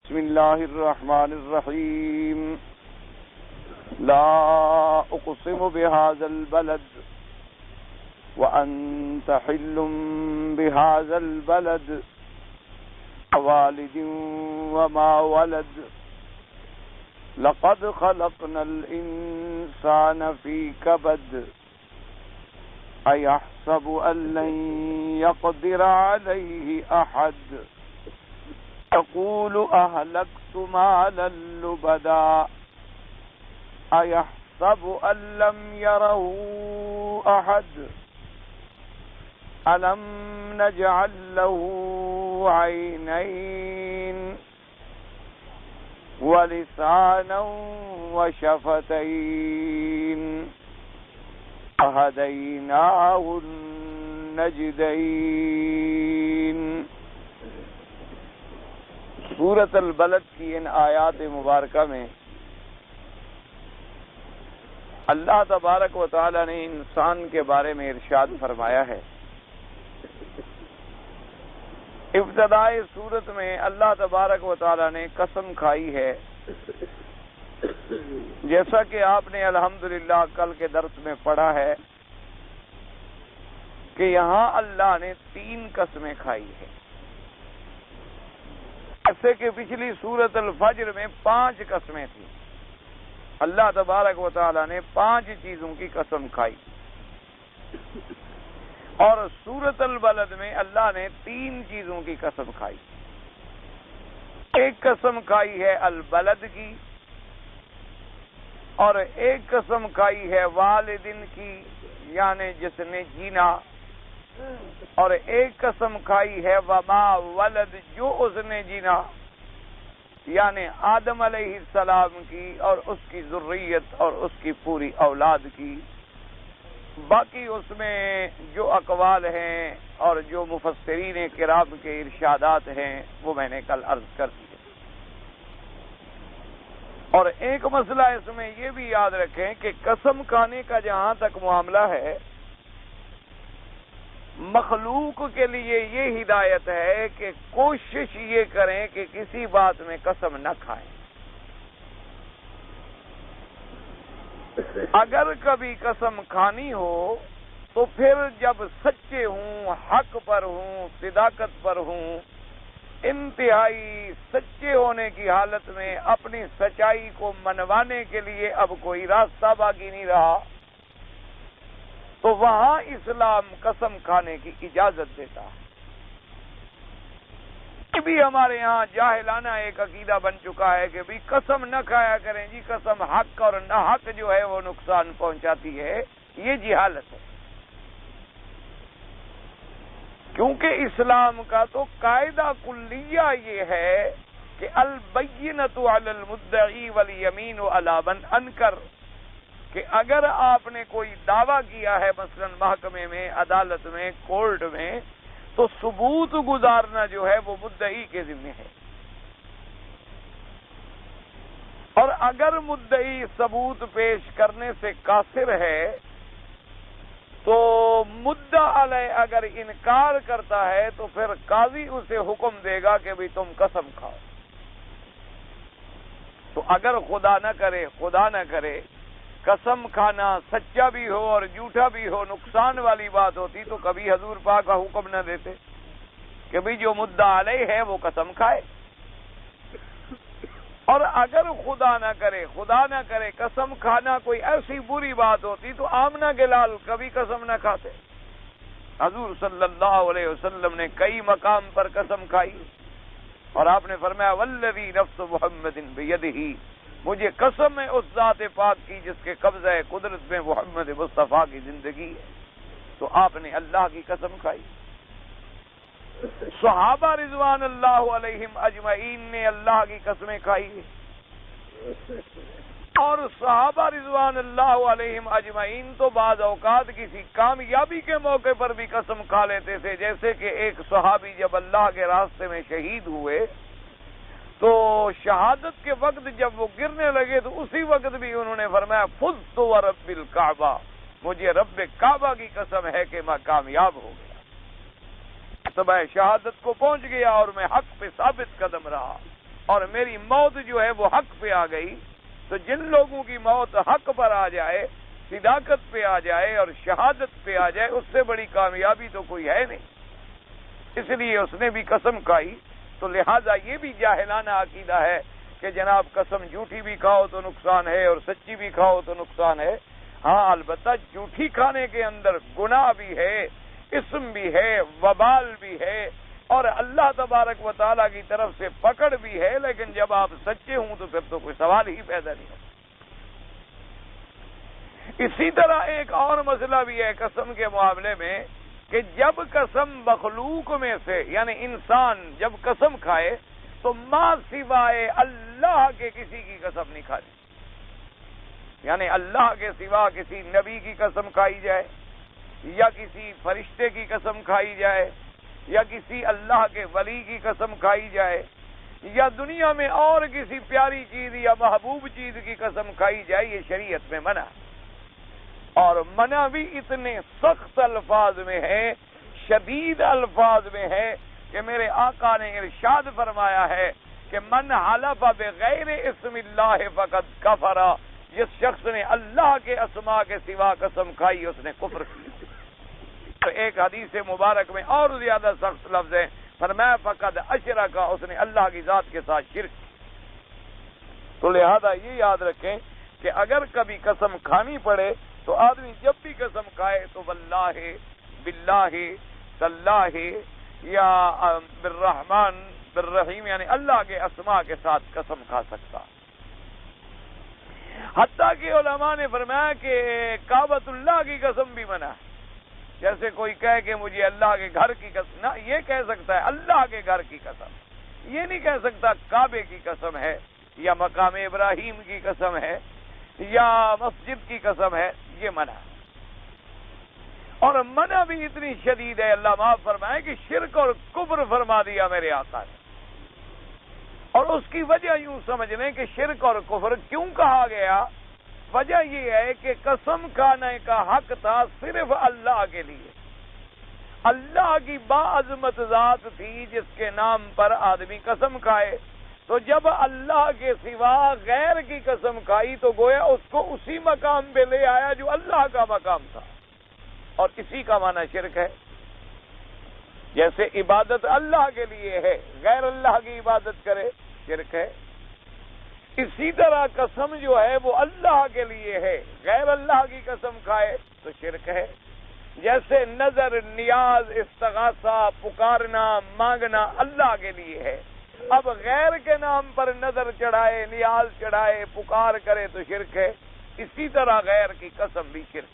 بسم اللہ الرحمن الرحیم لا اقسم بهذا البلد وانت حل بهذا البلد والد وما ولد لقد خلقنا الانسان في كبد ايحسب ان لن يقدر عليه احد يقول أهلكت مالا لبدا أيحسب أن لم يره أحد ألم نجعل له عينين ولسانا وشفتين وهديناه النجدين۔ سورۃ البلد کی ان آیات مبارکہ میں اللہ تبارک و تعالی نے انسان کے بارے میں ارشاد فرمایا ہے۔ ابتدائے سورت میں اللہ تبارک و تعالی نے قسم کھائی ہے، جیسا کہ آپ نے الحمدللہ کل کے درس میں پڑھا ہے کہ یہاں اللہ نے 3 قسمیں کھائی ہے، ایسے کہ پچھلی سورۃ الفجر میں 5 قسمیں تھیں۔ اللہ تبارک و تعالی نے 5 چیزوں کی قسم کھائی، اور سورۃ البلد میں اللہ نے 3 چیزوں کی قسم کھائی۔ ایک قسم کھائی ہے البلد کی، اور ایک قسم کھائی ہے والدن کی یعنی جس نے جینا، اور ایک قسم کھائی ہے وما ولد جو اس نے جینا یعنی آدم علیہ السلام کی اور اس کی ذریت اور اس کی پوری اولاد کی۔ باقی اس میں جو اقوال ہیں اور جو مفسرین کرام کے ارشادات ہیں وہ میں نے کل عرض کر دیے۔ اور ایک مسئلہ اس میں یہ بھی یاد رکھیں کہ قسم کھانے کا جہاں تک معاملہ ہے، مخلوق کے لیے یہ ہدایت ہے کہ کوشش یہ کریں کہ کسی بات میں قسم نہ کھائیں۔ اگر کبھی قسم کھانی ہو تو پھر جب سچے ہوں، حق پر ہوں، صداقت پر ہوں، انتہائی سچے ہونے کی حالت میں اپنی سچائی کو منوانے کے لیے اب کوئی راستہ باقی نہیں رہا، تو وہاں اسلام قسم کھانے کی اجازت دیتا ہے۔ یہ بھی ہمارے ہاں جاہلانہ ایک عقیدہ بن چکا ہے کہ بھی قسم نہ کھایا کریں جی، قسم حق اور نہ حق جو ہے وہ نقصان پہنچاتی ہے، یہ جہالت ہے۔ کیونکہ اسلام کا تو قاعدہ کلیہ یہ ہے کہ البینۃ علی المدعی والیمین علی من انکر، کہ اگر آپ نے کوئی دعویٰ کیا ہے مثلا محکمے میں، عدالت میں، کورٹ میں، تو ثبوت گزارنا جو ہے وہ مدعی کے ذمہ ہے، اور اگر مدعی ثبوت پیش کرنے سے قاصر ہے تو مدعا علیہ اگر انکار کرتا ہے تو پھر قاضی اسے حکم دے گا کہ بھی تم قسم کھاؤ۔ تو اگر خدا نہ کرے قسم کھانا سچا بھی ہو اور جھوٹا بھی ہو نقصان والی بات ہوتی تو کبھی حضور پاک کا حکم نہ دیتے کہ بھی جو مدعا علیہ ہے وہ قسم کھائے۔ اور اگر خدا نہ کرے قسم کھانا کوئی ایسی بری بات ہوتی تو آمنہ کے لال کبھی قسم نہ کھاتے۔ حضور صلی اللہ علیہ وسلم نے کئی مقام پر قسم کھائی، اور آپ نے فرمایا والذی نفس محمد بیدہ، مجھے قسم ہے اس ذات پاک کی جس کے قبضہ قدرت میں محمد مصطفیٰ کی زندگی ہے۔ تو آپ نے اللہ کی قسم کھائی۔ صحابہ رضوان اللہ علیہم اجمعین نے اللہ کی قسمیں کھائی، اور صحابہ رضوان اللہ علیہم اجمعین تو بعض اوقات کسی کامیابی کے موقع پر بھی قسم کھا لیتے تھے، جیسے کہ ایک صحابی جب اللہ کے راستے میں شہید ہوئے تو شہادت کے وقت جب وہ گرنے لگے تو اسی وقت بھی انہوں نے فرمایا فزت ورب الکعبہ، مجھے رب کعبہ کی قسم ہے کہ میں کامیاب ہو گیا، صبح شہادت کو پہنچ گیا اور میں حق پہ ثابت قدم رہا۔ اور میری موت جو ہے وہ حق پہ آ گئی، تو جن لوگوں کی موت حق پر آ جائے، صداقت پہ آ جائے اور شہادت پہ آ جائے، اس سے بڑی کامیابی تو کوئی ہے نہیں۔ اس لیے اس نے بھی قسم کھائی۔ تو لہذا یہ بھی جاہلانہ عقیدہ ہے کہ جناب قسم جھوٹی بھی کھاؤ تو نقصان ہے اور سچی بھی کھاؤ تو نقصان ہے۔ ہاں البتہ جھوٹی کھانے کے اندر گناہ بھی ہے، اسم بھی ہے، وبال بھی ہے، اور اللہ تبارک و تعالیٰ کی طرف سے پکڑ بھی ہے، لیکن جب آپ سچے ہوں تو پھر تو کوئی سوال ہی پیدا نہیں ہوتا۔ اسی طرح ایک اور مسئلہ بھی ہے قسم کے معاملے میں کہ جب قسم مخلوق میں سے یعنی انسان جب قسم کھائے تو ما سوائے اللہ کے کسی کی قسم نہیں کھانی، یعنی اللہ کے سوا کسی نبی کی قسم کھائی جائے یا کسی فرشتے کی قسم کھائی جائے یا کسی اللہ کے ولی کی قسم کھائی جائے یا دنیا میں اور کسی پیاری چیز یا محبوب چیز کی قسم کھائی جائے، یہ شریعت میں منع ہے۔ اور منع بھی اتنے سخت الفاظ میں ہے، شدید الفاظ میں ہے کہ میرے آقا نے ارشاد فرمایا ہے کہ من حلف بغیر اسم اللہ فقد کفر، جس شخص نے اللہ کے اسماء کے سوا قسم کھائی اس نے کفر کیا۔ تو ایک حدیث مبارک میں اور زیادہ سخت لفظ ہے، فرمایا فقد اشرک، اس نے اللہ کی ذات کے ساتھ شرک کیا۔ تو لہذا یہ یاد رکھیں کہ اگر کبھی قسم کھانی پڑے تو آدمی جب بھی قسم کھائے تو واللہ، باللہ، تاللہ یا بالرحمن بالرحیم یعنی اللہ کے اسماء کے ساتھ قسم کھا سکتا۔ حتیٰ کہ علماء نے فرمایا کہ کعبۃ اللہ کی قسم بھی منع ہے۔ جیسے کوئی کہے کہ مجھے اللہ کے گھر کی قسم، نہ، یہ کہہ سکتا ہے اللہ کے گھر کی قسم، یہ نہیں کہہ سکتا کعبے کی قسم ہے یا مقام ابراہیم کی قسم ہے یا مسجد کی قسم ہے، یہ منع ہے۔ اور منع بھی اتنی شدید ہے، اللہ معاف فرمائے، کہ شرک اور کفر فرما دیا میرے آقا نے۔ اور اس کی وجہ یوں سمجھ لیں کہ شرک اور کفر کیوں کہا گیا؟ وجہ یہ ہے کہ قسم کھانے کا حق تھا صرف اللہ کے لیے۔ اللہ کی باعظمت ذات تھی جس کے نام پر آدمی قسم کھائے، تو جب اللہ کے سوا غیر کی قسم کھائی تو گویا اس کو اسی مقام پہ لے آیا جو اللہ کا مقام تھا، اور اسی کا معنی شرک ہے۔ جیسے عبادت اللہ کے لیے ہے، غیر اللہ کی عبادت کرے شرک ہے، اسی طرح قسم جو ہے وہ اللہ کے لیے ہے، غیر اللہ کی قسم کھائے تو شرک ہے۔ جیسے نظر، نیاز، استغاثہ، پکارنا، مانگنا اللہ کے لیے ہے، اب غیر کے نام پر نظر چڑھائے، نیاز چڑھائے، پکار کرے تو شرک ہے۔ اسی طرح غیر کی قسم بھی شرک۔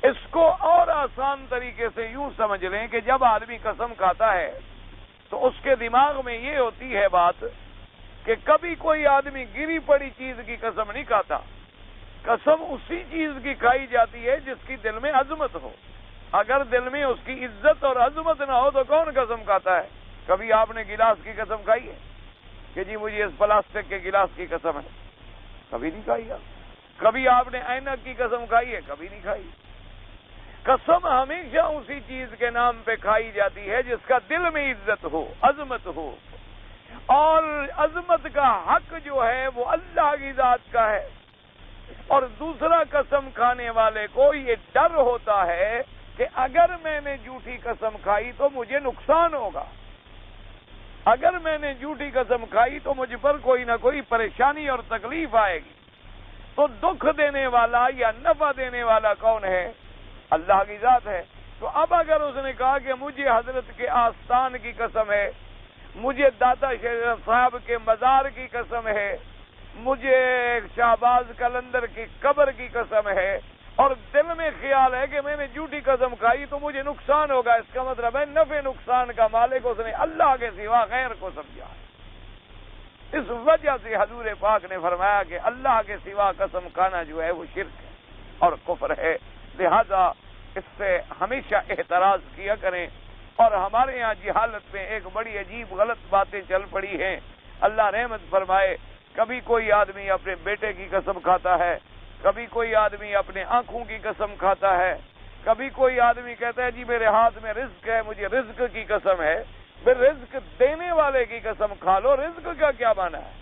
اس کو اور آسان طریقے سے یوں سمجھ لیں کہ جب آدمی قسم کھاتا ہے تو اس کے دماغ میں یہ ہوتی ہے بات کہ کبھی کوئی آدمی گری پڑی چیز کی قسم نہیں کھاتا، قسم اسی چیز کی کھائی جاتی ہے جس کی دل میں عظمت ہو۔ اگر دل میں اس کی عزت اور عظمت نہ ہو تو کون قسم کھاتا ہے؟ کبھی آپ نے گلاس کی قسم کھائی ہے کہ جی مجھے اس پلاسٹک کے گلاس کی قسم ہے؟ کبھی نہیں کھائی آپ۔ کبھی آپ نے اینک کی قسم کھائی ہے؟ کبھی نہیں کھائی۔ قسم ہمیشہ اسی چیز کے نام پہ کھائی جاتی ہے جس کا دل میں عزت ہو، عظمت ہو، اور عظمت کا حق جو ہے وہ اللہ کی ذات کا ہے۔ اور دوسرا قسم کھانے والے کو یہ ڈر ہوتا ہے کہ اگر میں نے جھوٹی قسم کھائی تو مجھے نقصان ہوگا، اگر میں نے جھوٹی قسم کھائی تو مجھ پر کوئی نہ کوئی پریشانی اور تکلیف آئے گی۔ تو دکھ دینے والا یا نفع دینے والا کون ہے؟ اللہ کی ذات ہے۔ تو اب اگر اس نے کہا کہ مجھے حضرت کے آستان کی قسم ہے، مجھے داتا شریف صاحب کے مزار کی قسم ہے، مجھے شہباز قلندر کی قبر کی قسم ہے، اور دل میں خیال ہے کہ میں نے جھوٹی قسم کھائی تو مجھے نقصان ہوگا، اس کا مطلب ہے نفع نقصان کا مالک اس نے اللہ کے سوا غیر کو سمجھا ہے۔ اس وجہ سے حضور پاک نے فرمایا کہ اللہ کے سوا قسم کھانا جو ہے وہ شرک ہے اور کفر ہے، لہذا اس سے ہمیشہ احتراز کیا کریں۔ اور ہمارے یہاں جہالت میں ایک بڑی عجیب غلط باتیں چل پڑی ہیں، اللہ رحمت فرمائے۔ کبھی کوئی آدمی اپنے بیٹے کی قسم کھاتا ہے، کبھی کوئی آدمی اپنے آنکھوں کی قسم کھاتا ہے، کبھی کوئی آدمی کہتا ہے جی میرے ہاتھ میں رزق ہے، مجھے رزق کی قسم ہے۔ پھر رزق دینے والے کی قسم کھا لو، رزق کا کیا معنی ہے؟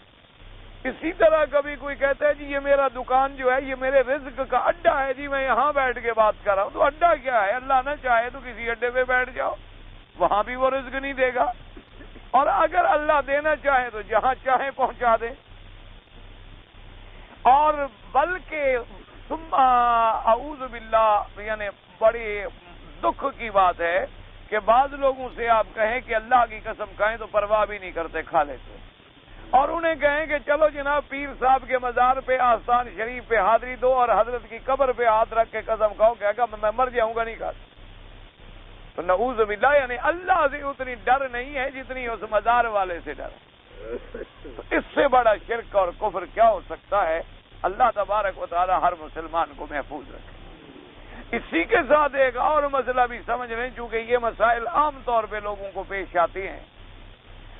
اسی طرح کبھی کوئی کہتا ہے جی یہ میرا دکان جو ہے یہ میرے رزق کا اڈا ہے، جی میں یہاں بیٹھ کے بات کر رہا ہوں، تو اڈا کیا ہے؟ اللہ نہ چاہے تو کسی اڈے پہ بیٹھ جاؤ، وہاں بھی وہ رزق نہیں دے گا، اور اگر اللہ دینا چاہے تو جہاں چاہے پہنچا دے۔ اور بلکہ اعوذ باللہ، یعنی بڑی دکھ کی بات ہے کہ بعض لوگوں سے آپ کہیں کہ اللہ کی قسم کھائیں تو پرواہ بھی نہیں کرتے، کھا لیتے، اور انہیں کہیں کہ چلو جناب پیر صاحب کے مزار پہ آستان شریف پہ حاضری دو اور حضرت کی قبر پہ ہاتھ رکھ کے قسم کھاؤ، کہے گا میں مر جاؤں گا نہیں کھاتا۔ تو نعوذ باللہ، یعنی اللہ سے اتنی ڈر نہیں ہے جتنی اس مزار والے سے ڈر ہے۔ تو اس سے بڑا شرک اور کفر کیا ہو سکتا ہے؟ اللہ تبارک و تعالی ہر مسلمان کو محفوظ رکھے۔ اسی کے ساتھ ایک اور مسئلہ بھی سمجھ لیں، چونکہ یہ مسائل عام طور پہ لوگوں کو پیش آتی ہیں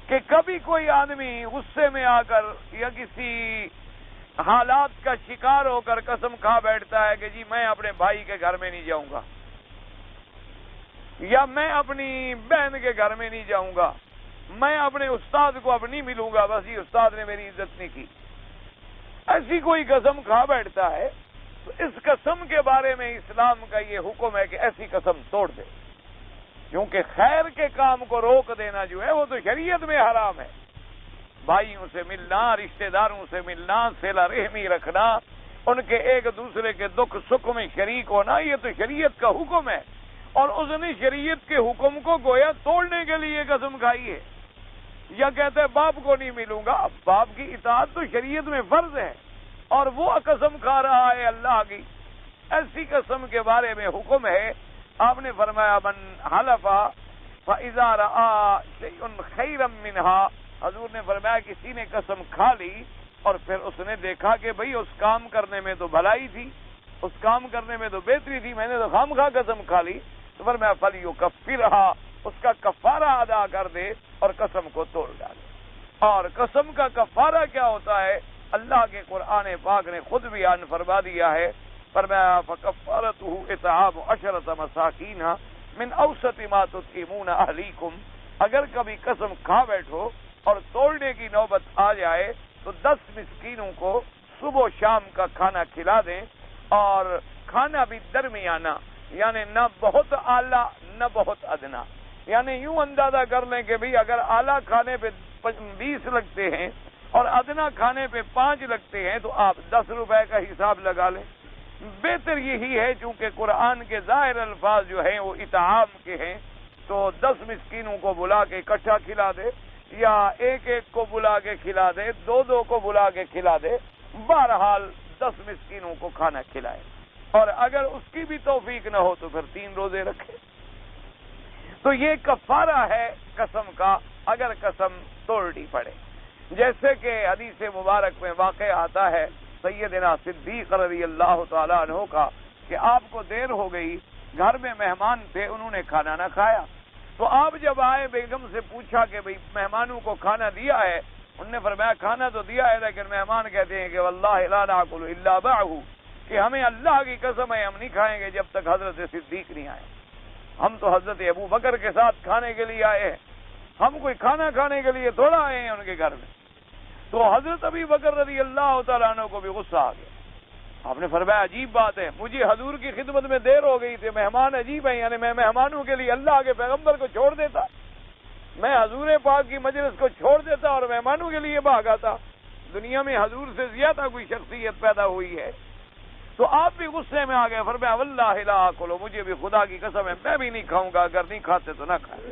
کہ کبھی کوئی آدمی غصے میں آ کر یا کسی حالات کا شکار ہو کر قسم کھا بیٹھتا ہے کہ جی میں اپنے بھائی کے گھر میں نہیں جاؤں گا، یا میں اپنی بہن کے گھر میں نہیں جاؤں گا، میں اپنے استاد کو اب نہیں ملوں گا، بس یہ استاد نے میری عزت نہیں کی، ایسی کوئی قسم کھا بیٹھتا ہے، تو اس قسم کے بارے میں اسلام کا یہ حکم ہے کہ ایسی قسم توڑ دے، کیونکہ خیر کے کام کو روک دینا جو ہے وہ تو شریعت میں حرام ہے۔ بھائیوں سے ملنا، رشتہ داروں سے ملنا، صلہ رحمی رکھنا، ان کے ایک دوسرے کے دکھ سکھ میں شریک ہونا، یہ تو شریعت کا حکم ہے، اور اس نے شریعت کے حکم کو گویا توڑنے کے لیے قسم کھائی ہے۔ یا کہتے ہیں باپ کو نہیں ملوں گا، اب باپ کی اطاعت تو شریعت میں فرض ہے، اور وہ قسم کھا رہا ہے اللہ کی، ایسی قسم کے بارے میں حکم ہے۔ آپ نے فرمایا من حلف فاذا راى شيء خيرا منها، حضور نے فرمایا کسی نے قسم کھا لی اور پھر اس نے دیکھا کہ بھئی اس کام کرنے میں تو بھلائی تھی، اس کام کرنے میں تو بہتری تھی، میں نے تو خامخواہ قسم کھا لی، تو فرمایا فلیکفرھا، اس کا کفارہ ادا کر دے اور قسم کو توڑ ڈالے۔ اور قسم کا کفارہ کیا ہوتا ہے؟ اللہ کے قرآن پاک نے خود بیان فرما دیا ہے، فرمایا فکفارتہ اطعام 10 مساکین من اوسط ما تطعمون اہلیکم، اگر کبھی قسم کھا بیٹھو اور توڑنے کی نوبت آ جائے تو 10 مسکینوں کو صبح و شام کا کھانا کھلا دیں، اور کھانا بھی درمیانہ، یعنی نہ بہت اعلیٰ نہ بہت ادنا، یعنی یوں اندازہ کر لیں کہ بھی اگر اعلیٰ کھانے پہ 20 لگتے ہیں اور ادنا کھانے پہ 5 لگتے ہیں تو آپ 10 روپے کا حساب لگا لیں۔ بہتر یہی ہے، چونکہ قرآن کے ظاہر الفاظ جو ہیں وہ اطعام کے ہیں، تو 10 مسکینوں کو بلا کے اکٹھا کھلا دے، یا ایک ایک کو بلا کے کھلا دے، 2 کو بلا کے کھلا دے، بہرحال 10 مسکینوں کو کھانا کھلائے، اور اگر اس کی بھی توفیق نہ ہو تو پھر 3 روزے رکھے۔ تو یہ کفارہ ہے قسم کا اگر قسم توڑنی پڑے، جیسے کہ حدیث مبارک میں واقع آتا ہے سیدنا صدیق رضی اللہ تعالیٰ عنہ کا کہ آپ کو دیر ہو گئی، گھر میں مہمان تھے، انہوں نے کھانا نہ کھایا، تو آپ جب آئے بیگم سے پوچھا کہ بھئی مہمانوں کو کھانا دیا ہے؟ انہوں نے فرمایا کھانا تو دیا ہے، لیکن مہمان کہتے ہیں کہ واللہ لا ناکل الا معہ، کہ ہمیں اللہ کی قسم ہے ہم نہیں کھائیں گے جب تک حضرت صدیق نہیں آئے، ہم تو حضرت ابو بکر کے ساتھ کھانے کے لیے آئے ہیں، ہم کوئی کھانا کھانے کے لیے تھوڑا آئے ہیں ان کے گھر میں۔ تو حضرت ابو بکر رضی اللہ تعالیٰ عنہ کو بھی غصہ آ گیا، آپ نے فرمایا عجیب بات ہے، مجھے حضور کی خدمت میں دیر ہو گئی تھی، مہمان عجیب ہیں، یعنی میں مہمانوں کے لیے اللہ کے پیغمبر کو چھوڑ دیتا، میں حضور پاک کی مجلس کو چھوڑ دیتا اور مہمانوں کے لیے بھاگ آتا، دنیا میں حضور سے زیادہ کوئی شخصیت پیدا ہوئی ہے؟ تو آپ بھی غصے میں آ گئے، فرمایا واللہ لا آکل، مجھے بھی خدا کی قسم ہے میں بھی نہیں کھاؤں گا، اگر نہیں کھاتے تو نہ کھائیں۔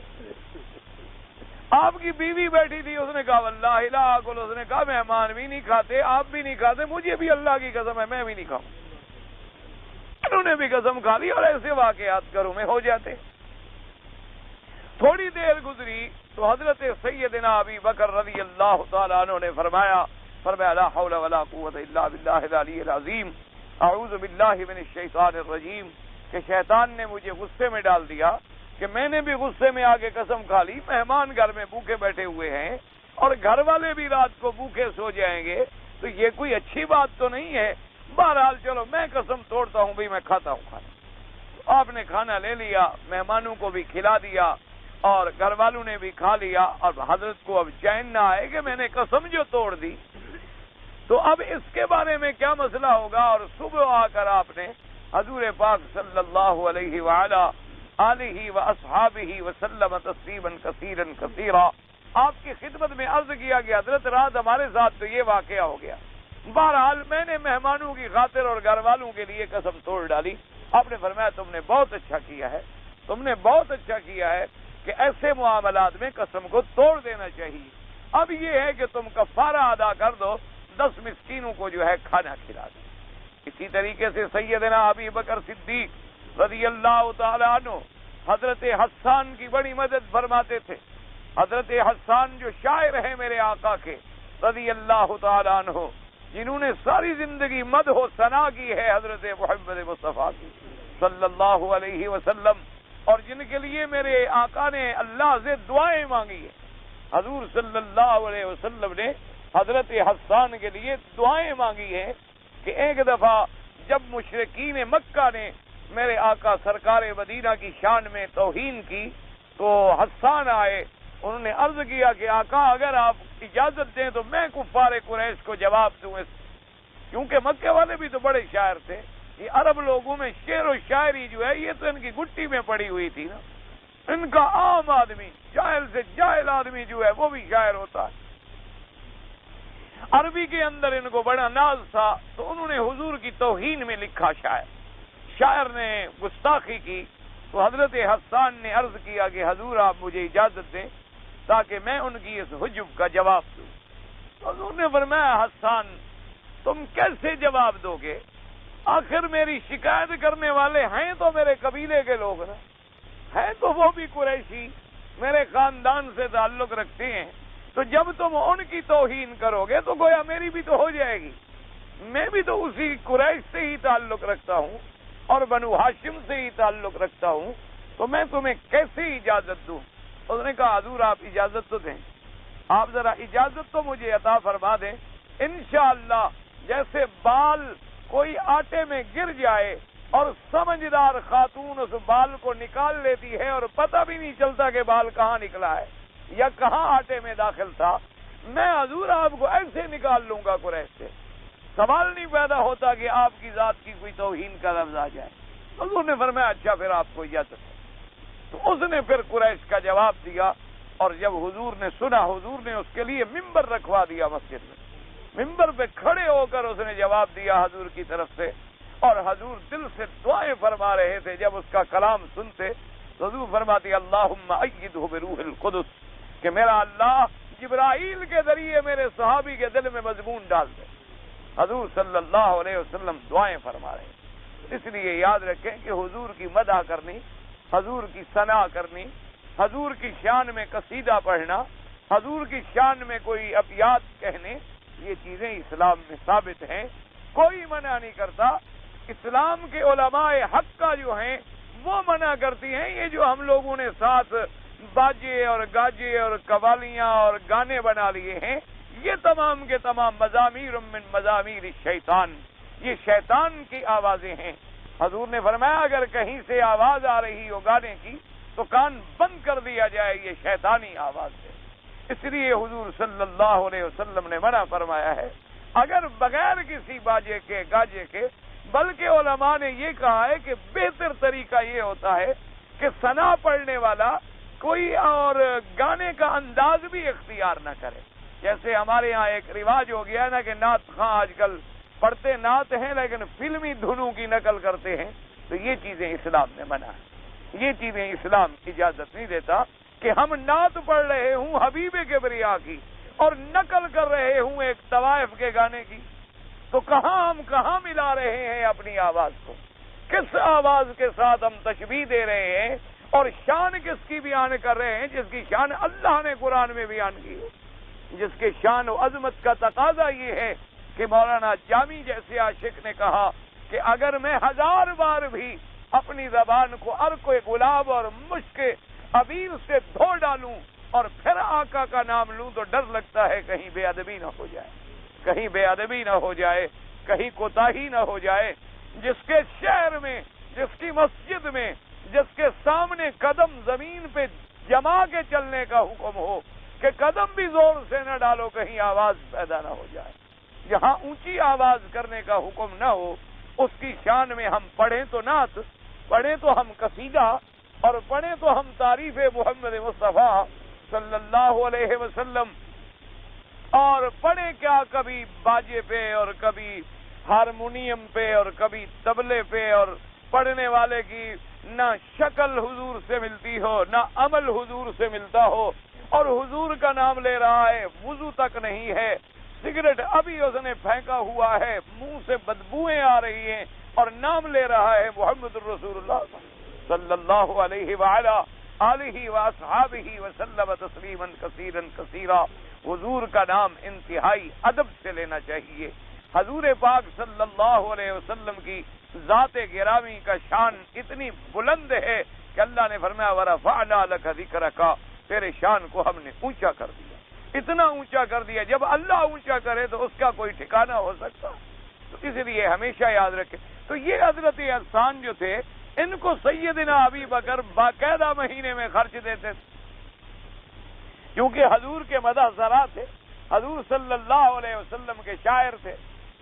آپ کی بیوی بیٹھی تھی، اس نے کہا واللہ لا آکل، اس نے کہا مہمان بھی نہیں کھاتے، آپ بھی نہیں کھاتے، مجھے بھی اللہ کی قسم ہے میں بھی نہیں کھاؤں۔ انہوں نے بھی قسم کھا لی، اور ایسے واقعات گھروں میں ہو جاتے۔ تھوڑی دیر گزری تو حضرت سیدنا ابی بکر رضی اللہ تعالیٰ عنہ نے فرمایا لا حول ولا قوت الا باللہ العلی العظیم، اعوذ باللہ من الشیطان الرجیم، کہ شیطان نے مجھے غصے میں ڈال دیا کہ میں نے بھی غصے میں آگے قسم کھا لی، مہمان گھر میں بھوکے بیٹھے ہوئے ہیں اور گھر والے بھی رات کو بھوکے سو جائیں گے، تو یہ کوئی اچھی بات تو نہیں ہے، بہرحال چلو میں قسم توڑتا ہوں، بھی میں کھاتا ہوں کھانا۔ آپ نے کھانا لے لیا، مہمانوں کو بھی کھلا دیا، اور گھر والوں نے بھی کھا لیا، اور حضرت کو اب چین نہ آئے کہ میں نے قسم جو توڑ دی، تو اب اس کے بارے میں کیا مسئلہ ہوگا؟ اور صبح آ کر آپ نے حضور پاک صلی اللہ علیہ وآلہ آلہ واصحابہ وسلم تسلیما کثیرا کثیرا آپ کی خدمت میں عرض کیا کہ حضرت رات ہمارے ساتھ تو یہ واقعہ ہو گیا، بہرحال میں نے مہمانوں کی خاطر اور گھر والوں کے لیے قسم توڑ ڈالی۔ آپ نے فرمایا تم نے بہت اچھا کیا ہے، تم نے بہت اچھا کیا ہے کہ ایسے معاملات میں قسم کو توڑ دینا چاہیے۔ اب یہ ہے کہ تم کفارہ ادا کر دو، 10 مسکینوں کو جو ہے کھانا کھلا دو۔ اسی طریقے سے سیدنا ابی بکر صدیق رضی اللہ تعالی عنہ حضرت حسان کی بڑی مدد فرماتے تھے۔ حضرت حسان جو شاعر ہیں میرے آقا کے رضی اللہ تعالی عنہ، جنہوں نے ساری زندگی مدح و ثنا کی ہے حضرت محمد مصطفیٰ کی صلی اللہ علیہ وسلم، اور جن کے لیے میرے آقا نے اللہ سے دعائیں مانگی ہیں۔ حضور صلی اللہ علیہ وسلم نے حضرت حسان کے لیے دعائیں مانگی ہیں کہ ایک دفعہ جب مشرکین مکہ نے میرے آقا سرکار مدینہ کی شان میں توہین کی تو حسان آئے، انہوں نے عرض کیا کہ آقا اگر آپ اجازت دیں تو میں کفار قریش کو جواب دوں، کیونکہ مکے والے بھی تو بڑے شاعر تھے۔ یہ عرب لوگوں میں شعر و شاعری جو ہے یہ تو ان کی گٹی میں پڑی ہوئی تھی نا، ان کا عام آدمی جاہل سے جاہل آدمی جو ہے وہ بھی شاعر ہوتا ہے۔ عربی کے اندر ان کو بڑا ناز تھا، تو انہوں نے حضور کی توہین میں لکھا شاعر نے گستاخی کی، تو حضرت حسان نے عرض کیا کہ حضور آپ مجھے اجازت دیں تاکہ میں ان کی اس حجب کا جواب دوں۔ حضور نے فرمایا حسان تم کیسے جواب دو گے؟ آخر میری شکایت کرنے والے ہیں تو میرے قبیلے کے لوگ نا، ہیں تو وہ بھی قریشی، میرے خاندان سے تعلق رکھتے ہیں، تو جب تم ان کی توہین کرو گے تو گویا میری بھی تو ہو جائے گی، میں بھی تو اسی قریش سے ہی تعلق رکھتا ہوں اور بنو ہاشم سے ہی تعلق رکھتا ہوں، تو میں تمہیں کیسے اجازت دوں؟ اس نے کہا حضور آپ اجازت تو دیں، آپ ذرا اجازت تو مجھے عطا فرما دیں، انشاءاللہ جیسے بال کوئی آٹے میں گر جائے اور سمجھدار خاتون اس بال کو نکال لیتی ہے اور پتہ بھی نہیں چلتا کہ بال کہاں نکلا ہے یا کہاں آٹے میں داخل تھا، میں حضور آپ کو ایسے نکال لوں گا قریش سے، سوال نہیں پیدا ہوتا کہ آپ کی ذات کی کوئی توہین کا لفظ آ جائے۔ حضور نے فرمایا اچھا پھر آپ کو اجازت ہے، تو اس نے پھر قریش کا جواب دیا، اور جب حضور نے سنا حضور نے اس کے لیے ممبر رکھوا دیا مسجد میں، ممبر پہ کھڑے ہو کر اس نے جواب دیا حضور کی طرف سے، اور حضور دل سے دعائیں فرما رہے تھے۔ جب اس کا کلام سنتے تو حضور فرماتے اللہم ایدہ بروح القدس، کہ میرا اللہ جبرائیل کے ذریعے میرے صحابی کے دل میں مضمون ڈال دے۔ حضور صلی اللہ علیہ وسلم دعائیں فرما رہے ہیں۔ اس لیے یاد رکھیں کہ حضور کی مدح کرنی، حضور کی ثنا کرنی، حضور کی شان میں قصیدہ پڑھنا، حضور کی شان میں کوئی ابیات کہنے، یہ چیزیں اسلام میں ثابت ہیں، کوئی منع نہیں کرتا۔ اسلام کے علماء حق کا جو ہیں وہ منع کرتی ہیں، یہ جو ہم لوگوں نے ساتھ باجے اور گاجے اور قوالیاں اور گانے بنا لیے ہیں، یہ تمام کے تمام مزامیر من مزامیر الشیطان، یہ شیطان کی آوازیں ہیں۔ حضور نے فرمایا اگر کہیں سے آواز آ رہی ہو گانے کی تو کان بند کر دیا جائے، یہ شیطانی آواز ہے۔ اس لیے حضور صلی اللہ علیہ وسلم نے منع فرمایا ہے، اگر بغیر کسی باجے کے گاجے کے، بلکہ علماء نے یہ کہا ہے کہ بہتر طریقہ یہ ہوتا ہے کہ ثنا پڑھنے والا کوئی اور گانے کا انداز بھی اختیار نہ کرے۔ جیسے ہمارے ہاں ایک رواج ہو گیا ہے نا کہ نعت خواں آج کل پڑھتے نعت ہیں لیکن فلمی دھنوں کی نقل کرتے ہیں، تو یہ چیزیں اسلام نے منع ہے، یہ چیزیں اسلام اجازت نہیں دیتا کہ ہم نعت پڑھ رہے ہوں حبیب کبریا کی اور نقل کر رہے ہوں ایک طوائف کے گانے کی، تو ہم کہاں ملا رہے ہیں اپنی آواز کو، کس آواز کے ساتھ ہم تشبیہ دے رہے ہیں، اور شان کس کی بیان کر رہے ہیں جس کی شان اللہ نے قرآن میں بیان کی ہے، جس کے شان و عظمت کا تقاضا یہ ہے کہ مولانا جامی جیسے عاشق نے کہا کہ اگر میں 1000 بار بھی اپنی زبان کو عرق گلاب اور مشک عبیر سے دھو ڈالوں اور پھر آقا کا نام لوں تو ڈر لگتا ہے کہیں بے ادبی نہ ہو جائے، کہیں بے ادبی نہ ہو جائے، کہیں کوتاہی نہ ہو جائے۔ جس کے شہر میں، جس کی مسجد میں، جس کے سامنے قدم زمین پہ جما کے چلنے کا حکم ہو کہ قدم بھی زور سے نہ ڈالو کہیں آواز پیدا نہ ہو جائے، جہاں اونچی آواز کرنے کا حکم نہ ہو اس کی شان میں ہم پڑھیں تو نعت، پڑھیں تو ہم قصیدہ، اور پڑھیں تو ہم تعریف محمد مصطفیٰ صلی اللہ علیہ وسلم، اور پڑھیں کیا کبھی باجے پہ اور کبھی ہارمونیم پہ اور کبھی طبلے پہ، اور پڑھنے والے کی نہ شکل حضور سے ملتی ہو نہ عمل حضور سے ملتا ہو، اور حضور کا نام لے رہا ہے، وضو تک نہیں ہے، سگریٹ ابھی اس نے پھینکا ہوا ہے، منہ سے بدبوئیں آ رہی ہیں، اور نام لے رہا ہے محمد الرسول اللہ صلی اللہ علیہ وآلہ آلہ واصحابہ وسلم تسلیما کثیرا کثیرا۔ حضور کا نام انتہائی ادب سے لینا چاہیے۔ حضور پاک صلی اللہ علیہ وسلم کی ذات گرامی کا شان اتنی بلند ہے کہ اللہ نے فرمایا وَرَفَعْنَا لَكَ ذِكْرَكَ، تیرے شان کو ہم نے اونچا کر دیا، اتنا اونچا کر دیا۔ جب اللہ اونچا کرے تو اس کا کوئی ٹھکانہ ہو سکتا؟ تو اس لیے ہمیشہ یاد رکھیں۔ تو یہ حضرت حسان جو تھے، ان کو سیدنا ابی بکر باقاعدہ مہینے میں خرچ دیتے تھے، کیونکہ حضور کے مدح ذرا تھے، حضور صلی اللہ علیہ وسلم کے شاعر تھے،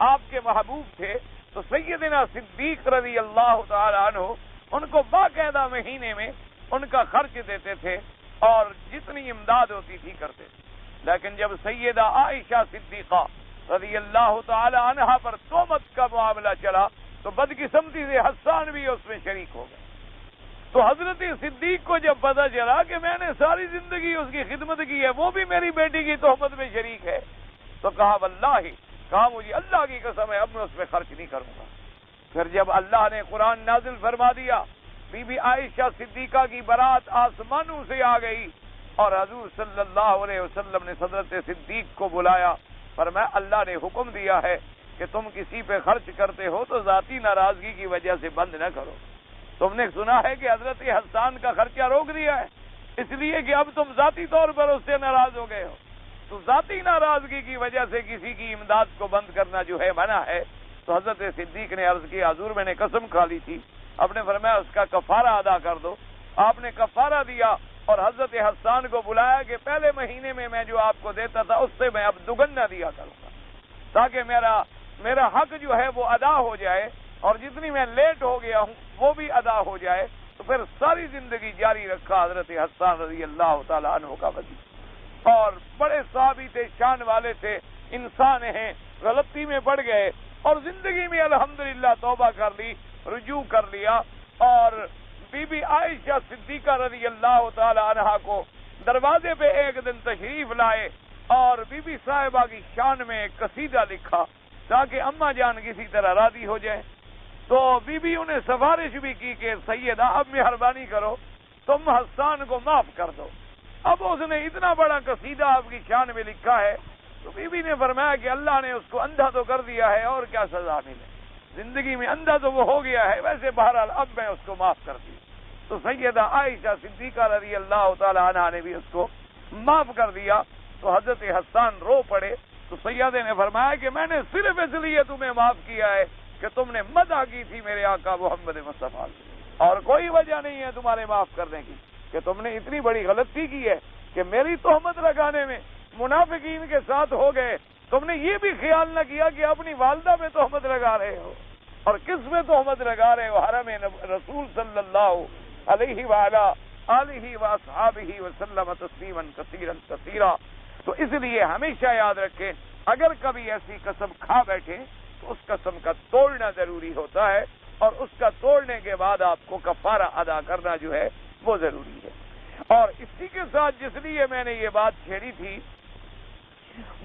آپ کے محبوب تھے، تو سیدنا صدیق رضی اللہ تعالی عنہ ان کو باقاعدہ مہینے میں ان کا خرچ دیتے تھے، اور جتنی امداد ہوتی تھی کرتے تھے۔ لیکن جب سیدہ عائشہ صدیقہ رضی اللہ تعالی عنہا پر تہمت کا معاملہ چلا تو بدقسمتی سے حسان بھی اس میں شریک ہو گئے۔ تو حضرت صدیق کو جب پتہ چلا کہ میں نے ساری زندگی اس کی خدمت کی ہے، وہ بھی میری بیٹی کی تہمت میں شریک ہے، تو کہا واللہ، کہا مجھے اللہ کی قسم ہے اب میں اس پہ خرچ نہیں کروں گا۔ پھر جب اللہ نے قرآن نازل فرما دیا، بی بی عائشہ صدیقہ کی برات آسمانوں سے آ گئی، اور حضور صلی اللہ علیہ وسلم نے حضرت صدیق کو بلایا، فرمایا اللہ نے حکم دیا ہے کہ تم کسی پہ خرچ کرتے ہو تو ذاتی ناراضگی کی وجہ سے بند نہ کرو۔ تم نے سنا ہے کہ حضرت حسان کا خرچہ روک دیا ہے اس لیے کہ اب تم ذاتی طور پر اس سے ناراض ہو گئے ہو، تو ذاتی ناراضگی کی وجہ سے کسی کی امداد کو بند کرنا جو ہے منع ہے۔ تو حضرت صدیق نے عرض کی حضور میں نے قسم کھا لی تھی، آپ نے فرمایا اس کا کفارہ ادا کر دو۔ آپ نے کفارہ دیا اور حضرت حسان کو بلایا کہ پہلے مہینے میں جو آپ کو دیتا تھا اس سے میں اب دگنا دیا کروں گا، تاکہ میرا حق جو ہے وہ ادا ہو جائے، اور جتنی میں لیٹ ہو گیا ہوں وہ بھی ادا ہو جائے۔ تو پھر ساری زندگی جاری رکھا حضرت حسان رضی اللہ تعالی عنہ کا ولی، اور بڑے صحابی تھے، شان والے تھے، انسان ہیں، غلطی میں پڑ گئے اور زندگی میں الحمدللہ توبہ کر لی، رجوع کر لیا، اور بی بی عائشہ صدیقہ رضی اللہ تعالی عنہا کو دروازے پہ ایک دن تشریف لائے اور بی بی صاحبہ کی شان میں ایک قصیدہ لکھا تاکہ اماں جان کسی طرح راضی ہو جائے۔ تو بی بی انہیں سفارش بھی کی کہ سیدہ اب مہربانی کرو تم حسان کو معاف کر دو، اب اس نے اتنا بڑا قصیدہ آپ کی شان میں لکھا ہے۔ تو بی بی نے فرمایا کہ اللہ نے اس کو اندھا تو کر دیا ہے اور کیا سزا ملے، زندگی میں اندھا تو وہ ہو گیا ہے، ویسے بہرحال اب میں اس کو معاف کر دی۔ تو سیدہ عائشہ صدیقہ رضی اللہ تعالی عنہا نے بھی اس کو معاف کر دیا۔ تو حضرت حسان رو پڑے، تو سیدہ نے فرمایا کہ میں نے صرف اس لیے تمہیں معاف کیا ہے کہ تم نے مدح کی تھی میرے آقا محمد مصطفیٰ، اور کوئی وجہ نہیں ہے تمہارے معاف کرنے کی، کہ تم نے اتنی بڑی غلطی کی ہے کہ میری تہمت لگانے میں منافقین کے ساتھ ہو گئے، تم نے یہ بھی خیال نہ کیا کہ اپنی والدہ میں تہمت لگا رہے ہو، اور کس میں تہمت لگا رہے ہو؟ حرم رسول صلی اللہ علیہ وآلہ آلہ واصحابہ وسلم تسلیما کثیرا کثیرا۔ تو اس لیے ہمیشہ یاد رکھیں اگر کبھی ایسی قسم کھا بیٹھیں تو اس قسم کا توڑنا ضروری ہوتا ہے، اور اس کا توڑنے کے بعد آپ کو کفارہ ادا کرنا جو ہے وہ ضروری ہے۔ اور اسی کے ساتھ جس لیے میں نے یہ بات چھیڑی تھی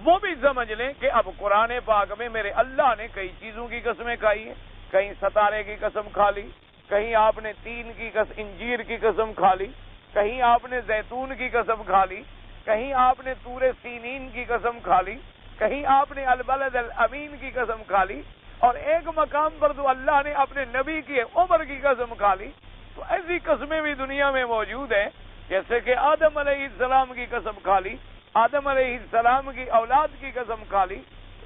وہ بھی سمجھ لیں کہ اب قرآن پاک میں میرے اللہ نے کئی چیزوں کی قسمیں کھائی ہیں، کہیں ستارے کی قسم کھا لی، کہیں آپ نے تین کی قسم انجیر کی قسم کھا لی، کہیں آپ نے زیتون کی قسم کھا لی، کہیں آپ نے طور سینین کی قسم کھا لی، کہیں آپ نے البلد الامین کی قسم کھا لی، اور ایک مقام پر تو اللہ نے اپنے نبی کی عمر کی قسم کھا لی۔ تو ایسی قسمیں بھی دنیا میں موجود ہیں، جیسے کہ آدم علیہ السلام کی قسم کھا لی، آدم علیہ السلام کی اولاد کی قسم کھا لی۔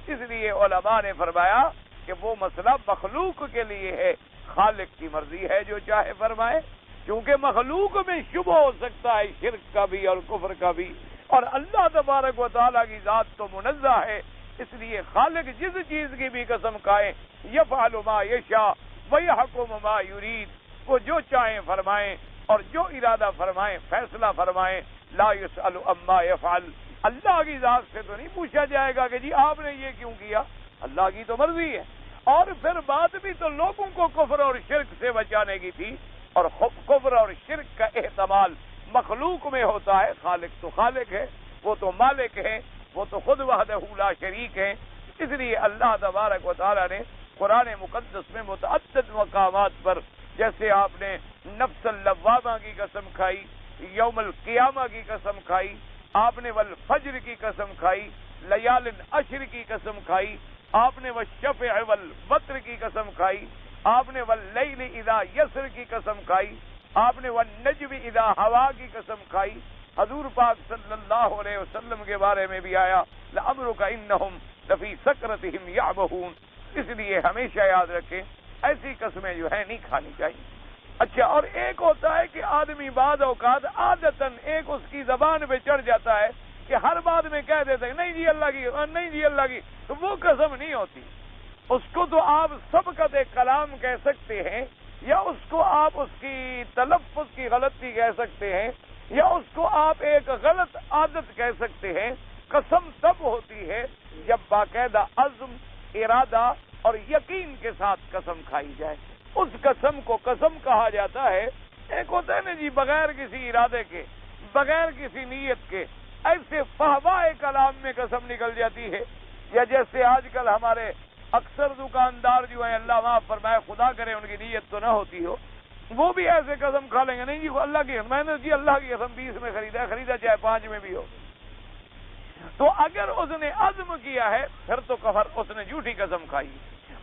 اس لیے علماء نے فرمایا کہ وہ مسئلہ مخلوق کے لیے ہے، خالق کی مرضی ہے جو چاہے فرمائے، کیونکہ مخلوق میں شبہ ہو سکتا ہے شرک کا بھی اور کفر کا بھی، اور اللہ تبارک و تعالیٰ کی ذات تو منزہ ہے، اس لیے خالق جس چیز کی بھی قسم کھائے یفعل ما یشاء ویحکم ما یرید، وہ جو چاہیں فرمائیں اور جو ارادہ فرمائیں فیصلہ فرمائیں، لا یسأل عما یفعل، اللہ کی ذات سے تو نہیں پوچھا جائے گا کہ جی آپ نے یہ کیوں کیا، اللہ کی تو مرضی ہے۔ اور پھر بات بھی تو لوگوں کو کفر اور شرک سے بچانے کی تھی، اور کفر اور شرک کا احتمال مخلوق میں ہوتا ہے، خالق تو خالق ہے، وہ تو مالک ہے، وہ تو خود وحدہ لا شریک ہے۔ اس لیے اللہ تبارک و تعالیٰ نے قرآن مقدس میں متعدد مقامات پر، جیسے آپ نے نفس اللوامہ کی قسم کھائی، یوم القیامہ کی قسم کھائی، آپ نے والفجر کی قسم کھائی، لیال عشر کی قسم کھائی، آپ نے والشفع والوتر کی قسم کھائی، آپ نے واللیل اذا یسر کی قسم کھائی، آپ نے والنجم اذا ہوا کی قسم کھائی۔ حضور پاک صلی اللہ علیہ وسلم کے بارے میں بھی آیا لعمرک انہم لفی سکرتہم یعمہون۔ اس لیے ہمیشہ یاد رکھیں ایسی قسمیں جو ہے نہیں کھانی چاہیے۔ اچھا، اور ایک ہوتا ہے کہ آدمی بعض اوقات عادتاً ایک اس کی زبان پہ چڑھ جاتا ہے کہ ہر بات میں کہہ دیتے ہیں نہیں جی اللہ کی، نہیں جی اللہ کی، تو وہ قسم نہیں ہوتی۔ اس کو تو آپ سبقت کلام کہہ سکتے ہیں، یا اس کو آپ اس کی تلفظ کی غلطی کہہ سکتے ہیں، یا اس کو آپ ایک غلط عادت کہہ سکتے ہیں۔ قسم تب ہوتی ہے جب باقاعدہ عزم، ارادہ اور یقین کے ساتھ قسم کھائی جائے، اس قسم کو قسم کہا جاتا ہے۔ ایک ہوتا ہے نا جی بغیر کسی ارادے کے، بغیر کسی نیت کے، ایسے فہوائے کلام میں قسم نکل جاتی ہے، یا جیسے آج کل ہمارے اکثر دکاندار جو ہیں، اللہ معاف فرمائے، خدا کرے ان کی نیت تو نہ ہوتی ہو، وہ بھی ایسے قسم کھا لیں گے نہیں جی اللہ کی، میں نے جی اللہ کی قسم 20 میں خریدا چاہے 5 میں بھی ہو۔ تو اگر اس نے عزم کیا ہے پھر تو کفر، اس نے جھوٹی قسم کھائی،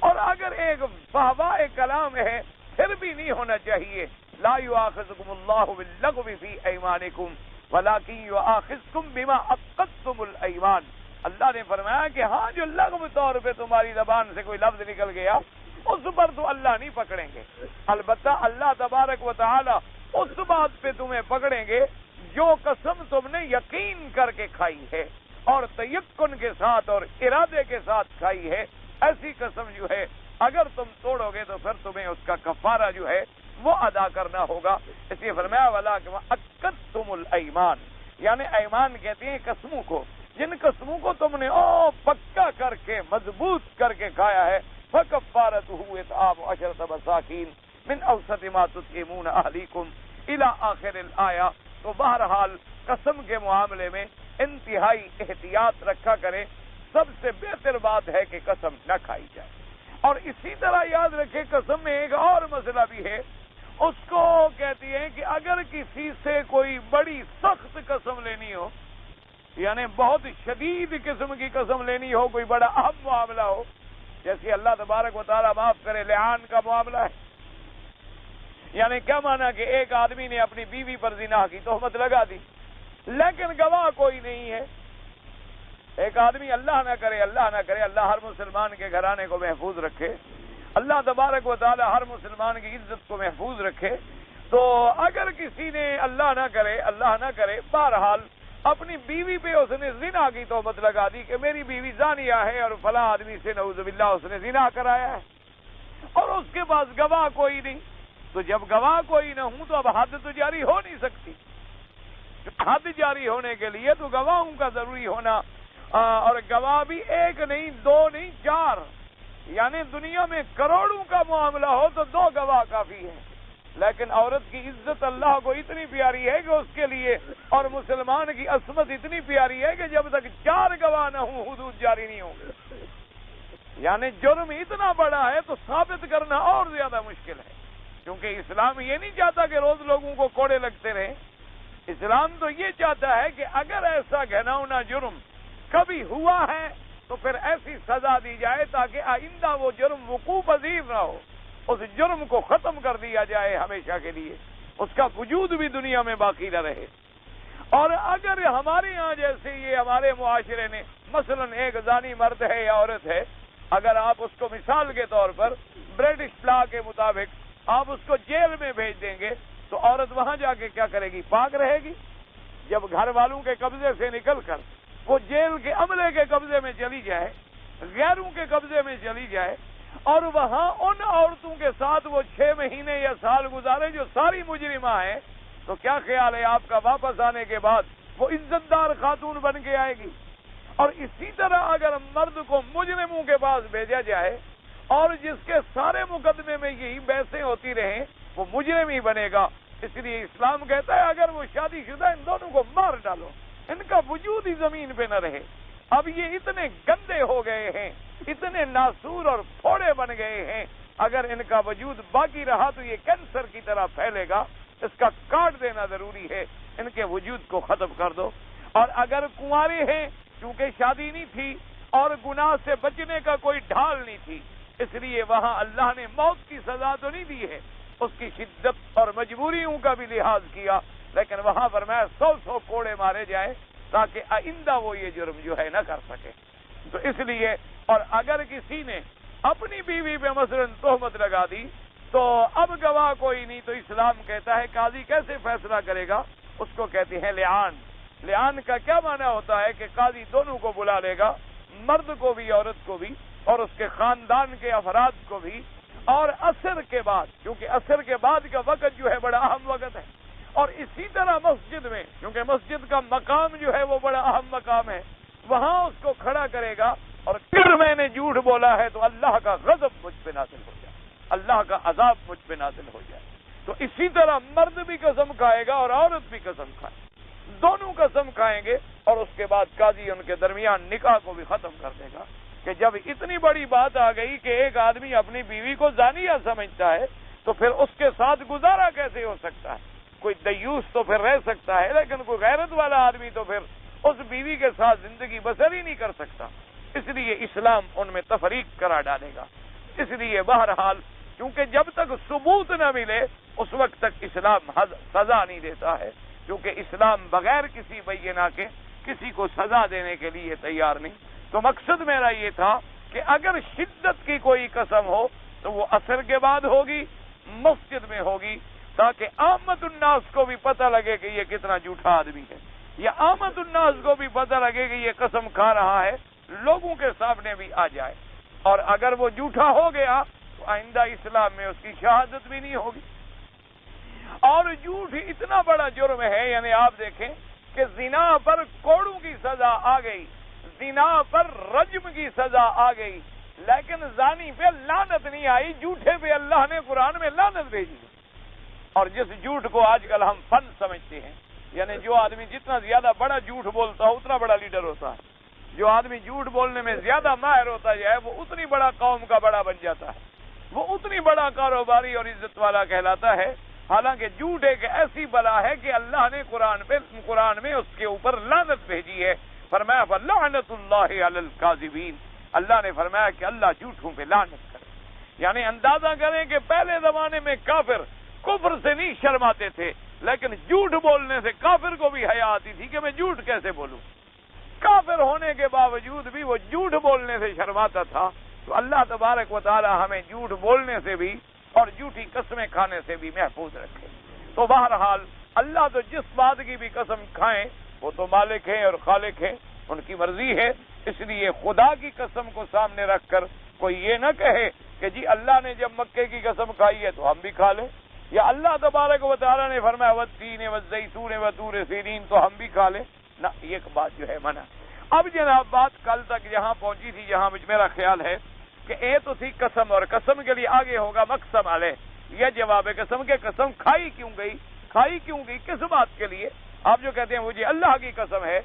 اور اگر ایک فہوائے کلام ہے پھر بھی نہیں ہونا چاہیے۔ لا یؤاخذکم اللہ باللغو فی ایمانکم ولکن یؤاخذکم بما عقدتم الایمان۔ اللہ نے فرمایا کہ ہاں جو لغو طور پہ تمہاری زبان سے کوئی لفظ نکل گیا اس پر تو اللہ نہیں پکڑیں گے، البتہ اللہ تبارک و تعالی اس بات پہ تمہیں پکڑیں گے جو قسم تم نے یقین کر کے کھائی ہے اور تیقن کے ساتھ اور ارادے کے ساتھ کھائی ہے۔ ایسی قسم جو ہے اگر تم توڑو گے تو پھر تمہیں اس کا کفارہ جو ہے وہ ادا کرنا ہوگا۔ اس لیے فرمایا وَلَٰكِنْ عَقَّدتُّمُ الْأَيْمَانَ، یعنی ایمان کہتے ہیں قسموں کو، جن قسموں کو تم نے پکا کر کے مضبوط کر کے کھایا ہے۔ فَكَفَّارَتُهُ إِطْعَامُ 10 مَسَاكِينَ مِنْ أَوْسَطِ مَا تُطْعِمُونَ أَهْلِيكُمْ إِلَىٰ آخِرِ الْآيَةِ۔ تو بہرحال قسم کے معاملے میں انتہائی احتیاط رکھا کریں، سب سے بہتر بات ہے کہ قسم نہ کھائی جائے۔ اور اسی طرح یاد رکھیں قسم میں ایک اور مسئلہ بھی ہے، اس کو کہتی ہیں کہ اگر کسی سے کوئی بڑی سخت قسم لینی ہو، یعنی بہت شدید قسم کی قسم لینی ہو، کوئی بڑا اہم معاملہ ہو، جیسے اللہ تبارک و تعالیٰ معاف کرے لعان کا معاملہ ہے، یعنی کیا مانا کہ ایک آدمی نے اپنی بیوی پر زنا کی تہمت لگا دی لیکن گواہ کوئی نہیں ہے۔ ایک آدمی اللہ نہ کرے اللہ ہر مسلمان کے گھرانے کو محفوظ رکھے، اللہ تبارک و تعالی ہر مسلمان کی عزت کو محفوظ رکھے، تو اگر کسی نے اللہ نہ کرے بہرحال اپنی بیوی پہ اس نے زنا کی تہمت لگا دی کہ میری بیوی زانیہ ہے اور فلاں آدمی سے نعوذ باللہ اس نے زنا کرایا ہے، اور اس کے پاس گواہ کوئی نہیں، تو جب گواہ کوئی نہ ہوں تو اب حد تو جاری ہو نہیں سکتی۔ حد جاری ہونے کے لیے تو گواہوں کا ضروری ہونا، اور گواہ بھی 1 نہیں 2 نہیں 4، یعنی دنیا میں کروڑوں کا معاملہ ہو تو 2 گواہ کافی ہے، لیکن عورت کی عزت اللہ کو اتنی پیاری ہے کہ اس کے لیے، اور مسلمان کی عصمت اتنی پیاری ہے کہ جب تک 4 گواہ نہ ہوں حدود جاری نہیں ہوں گے، یعنی جرم اتنا بڑا ہے تو ثابت کرنا اور زیادہ مشکل ہے، کیونکہ اسلام یہ نہیں چاہتا کہ روز لوگوں کو کوڑے لگتے رہیں، اسلام تو یہ چاہتا ہے کہ اگر ایسا گھناؤنا جرم کبھی ہوا ہے تو پھر ایسی سزا دی جائے تاکہ آئندہ وہ جرم وقوع پذیر نہ ہو، اس جرم کو ختم کر دیا جائے ہمیشہ کے لیے، اس کا وجود بھی دنیا میں باقی نہ رہے۔ اور اگر ہمارے یہاں جیسے یہ ہمارے معاشرے نے مثلا ایک زانی مرد ہے یا عورت ہے، اگر آپ اس کو مثال کے طور پر برٹش لا کے مطابق آپ اس کو جیل میں بھیج دیں گے تو عورت وہاں جا کے کیا کرے گی؟ پاک رہے گی؟ جب گھر والوں کے قبضے سے نکل کر وہ جیل کے عملے کے قبضے میں چلی جائے، غیروں کے قبضے میں چلی جائے، اور وہاں ان عورتوں کے ساتھ وہ 6 مہینے یا سال گزارے جو ساری مجرمہ ہیں، تو کیا خیال ہے آپ کا واپس آنے کے بعد وہ عزت دار خاتون بن کے آئے گی؟ اور اسی طرح اگر مرد کو مجرموں کے پاس بھیجا جائے اور جس کے سارے مقدمے میں یہی بحثیں ہوتی رہیں، وہ مجرم ہی بنے گا۔ اس لیے اسلام کہتا ہے اگر وہ شادی شدہ، ان دونوں کو مار ڈالو، ان کا وجود ہی زمین پہ نہ رہے۔ اب یہ اتنے گندے ہو گئے ہیں، اتنے ناسور اور پھوڑے بن گئے ہیں، اگر ان کا وجود باقی رہا تو یہ کینسر کی طرح پھیلے گا، اس کا کاٹ دینا ضروری ہے، ان کے وجود کو ختم کر دو۔ اور اگر کنوارے ہیں، چونکہ شادی نہیں تھی اور گناہ سے بچنے کا کوئی ڈھال نہیں تھی، اس لیے وہاں اللہ نے موت کی سزا تو نہیں دی ہے، اس کی شدت اور مجبوریوں کا بھی لحاظ کیا، لیکن وہاں فرمایا 100 کوڑے مارے جائیں تاکہ آئندہ وہ یہ جرم جو ہے نہ کر سکے۔ تو اس لیے، اور اگر کسی نے اپنی بیوی پہ مثلا تہمت لگا دی تو اب گواہ کوئی نہیں، تو اسلام کہتا ہے قاضی کیسے فیصلہ کرے گا؟ اس کو کہتے ہیں لعان۔ لعان کا کیا معنی ہوتا ہے کہ قاضی دونوں کو بلا لے گا، مرد کو بھی عورت کو بھی، اور اس کے خاندان کے افراد کو بھی، اور عصر کے بعد، کیونکہ عصر کے بعد کا وقت جو ہے بڑا اہم وقت ہے، اور اسی طرح مسجد میں، کیونکہ مسجد کا مقام جو ہے وہ بڑا اہم مقام ہے، وہاں اس کو کھڑا کرے گا، اور اگر میں نے جھوٹ بولا ہے تو اللہ کا غضب مجھ پہ نازل ہو جائے، اللہ کا عذاب مجھ پہ نازل ہو جائے۔ تو اسی طرح مرد بھی قسم کھائے گا اور عورت بھی قسم کھائے، دونوں قسم کھائیں گے، اور اس کے بعد قاضی ان کے درمیان نکاح کو بھی ختم کر دے گا۔ کہ جب اتنی بڑی بات آ گئی کہ ایک آدمی اپنی بیوی کو زانیہ سمجھتا ہے تو پھر اس کے ساتھ گزارا کیسے ہو سکتا ہے؟ کوئی دیوس تو پھر رہ سکتا ہے، لیکن کوئی غیرت والا آدمی تو پھر اس بیوی کے ساتھ زندگی بسر ہی نہیں کر سکتا۔ اس لیے اسلام ان میں تفریق کرا ڈالے گا۔ اس لیے بہرحال کیونکہ جب تک ثبوت نہ ملے اس وقت تک اسلام سزا نہیں دیتا ہے، کیونکہ اسلام بغیر کسی بینہ کے کسی کو سزا دینے کے لیے تیار نہیں۔ تو مقصد میرا یہ تھا کہ اگر شدت کی کوئی قسم ہو تو وہ عصر کے بعد ہوگی، مسجد میں ہوگی، تاکہ عامت الناس کو بھی پتہ لگے کہ یہ کتنا جھوٹا آدمی ہے، یا عامت الناس کو بھی پتہ لگے کہ یہ قسم کھا رہا ہے، لوگوں کے سامنے بھی آ جائے۔ اور اگر وہ جھوٹا ہو گیا تو آئندہ اسلام میں اس کی شہادت بھی نہیں ہوگی۔ اور جھوٹ اتنا بڑا جرم ہے، یعنی آپ دیکھیں کہ زنا پر کوڑوں کی سزا آ گئی، زنا پر رجم کی سزا آ گئی، لیکن زانی پہ لعنت نہیں آئی، جھوٹے پہ اللہ نے قرآن میں لعنت بھیجی۔ اور جس جھوٹ کو آج کل ہم فن سمجھتے ہیں، یعنی جو آدمی جتنا زیادہ بڑا جھوٹ بولتا ہے اتنا بڑا لیڈر ہوتا ہے، جو آدمی جھوٹ بولنے میں زیادہ ماہر ہوتا جائے وہ اتنی بڑا قوم کا بڑا بن جاتا ہے، وہ اتنی بڑا کاروباری اور عزت والا کہلاتا ہے۔ حالانکہ جھوٹ ایک ایسی بلا ہے کہ اللہ نے قرآن میں اس کے اوپر لعنت بھیجی ہے۔ فرمایا فَلَعْنَةُ اللَّهِ عَلَى الْكَاذِبِينَ، اللہ نے فرمایا کہ اللہ جھوٹوں پہ لعنت کرے۔ یعنی اندازہ کریں کہ پہلے زمانے میں کافر کفر سے نہیں شرماتے تھے، لیکن جھوٹ بولنے سے کافر کو بھی حیا آتی تھی کہ میں جھوٹ کیسے بولوں۔ کافر ہونے کے باوجود بھی وہ جھوٹ بولنے سے شرماتا تھا۔ تو اللہ تبارک و تعالی ہمیں جھوٹ بولنے سے بھی اور جھوٹی قسمیں کھانے سے بھی محفوظ رکھے۔ تو بہرحال اللہ تو جس بات کی بھی قسم کھائیں وہ تو مالک ہیں اور خالق ہیں، ان کی مرضی ہے۔ اس لیے خدا کی قسم کو سامنے رکھ کر کوئی یہ نہ کہے کہ جی اللہ نے جب مکے کی قسم کھائی ہے تو ہم بھی کھا لیں، یا اللہ تبارک و تعالی نے فرمایا والتین والزیتون وطور سینین تو ہم بھی کھا لیں، نہ، یہ بات جو ہے منع۔ اب جناب بات کل تک یہاں پہنچی تھی جہاں میرا خیال ہے کہ اے تو تھی قسم، اور قسم کے لیے آگے ہوگا مقسم علیہ، یہ جواب قسم کے قسم کھائی کیوں گئی، کس بات کے لیے؟ آپ جو کہتے ہیں مجھے اللہ کی قسم ہے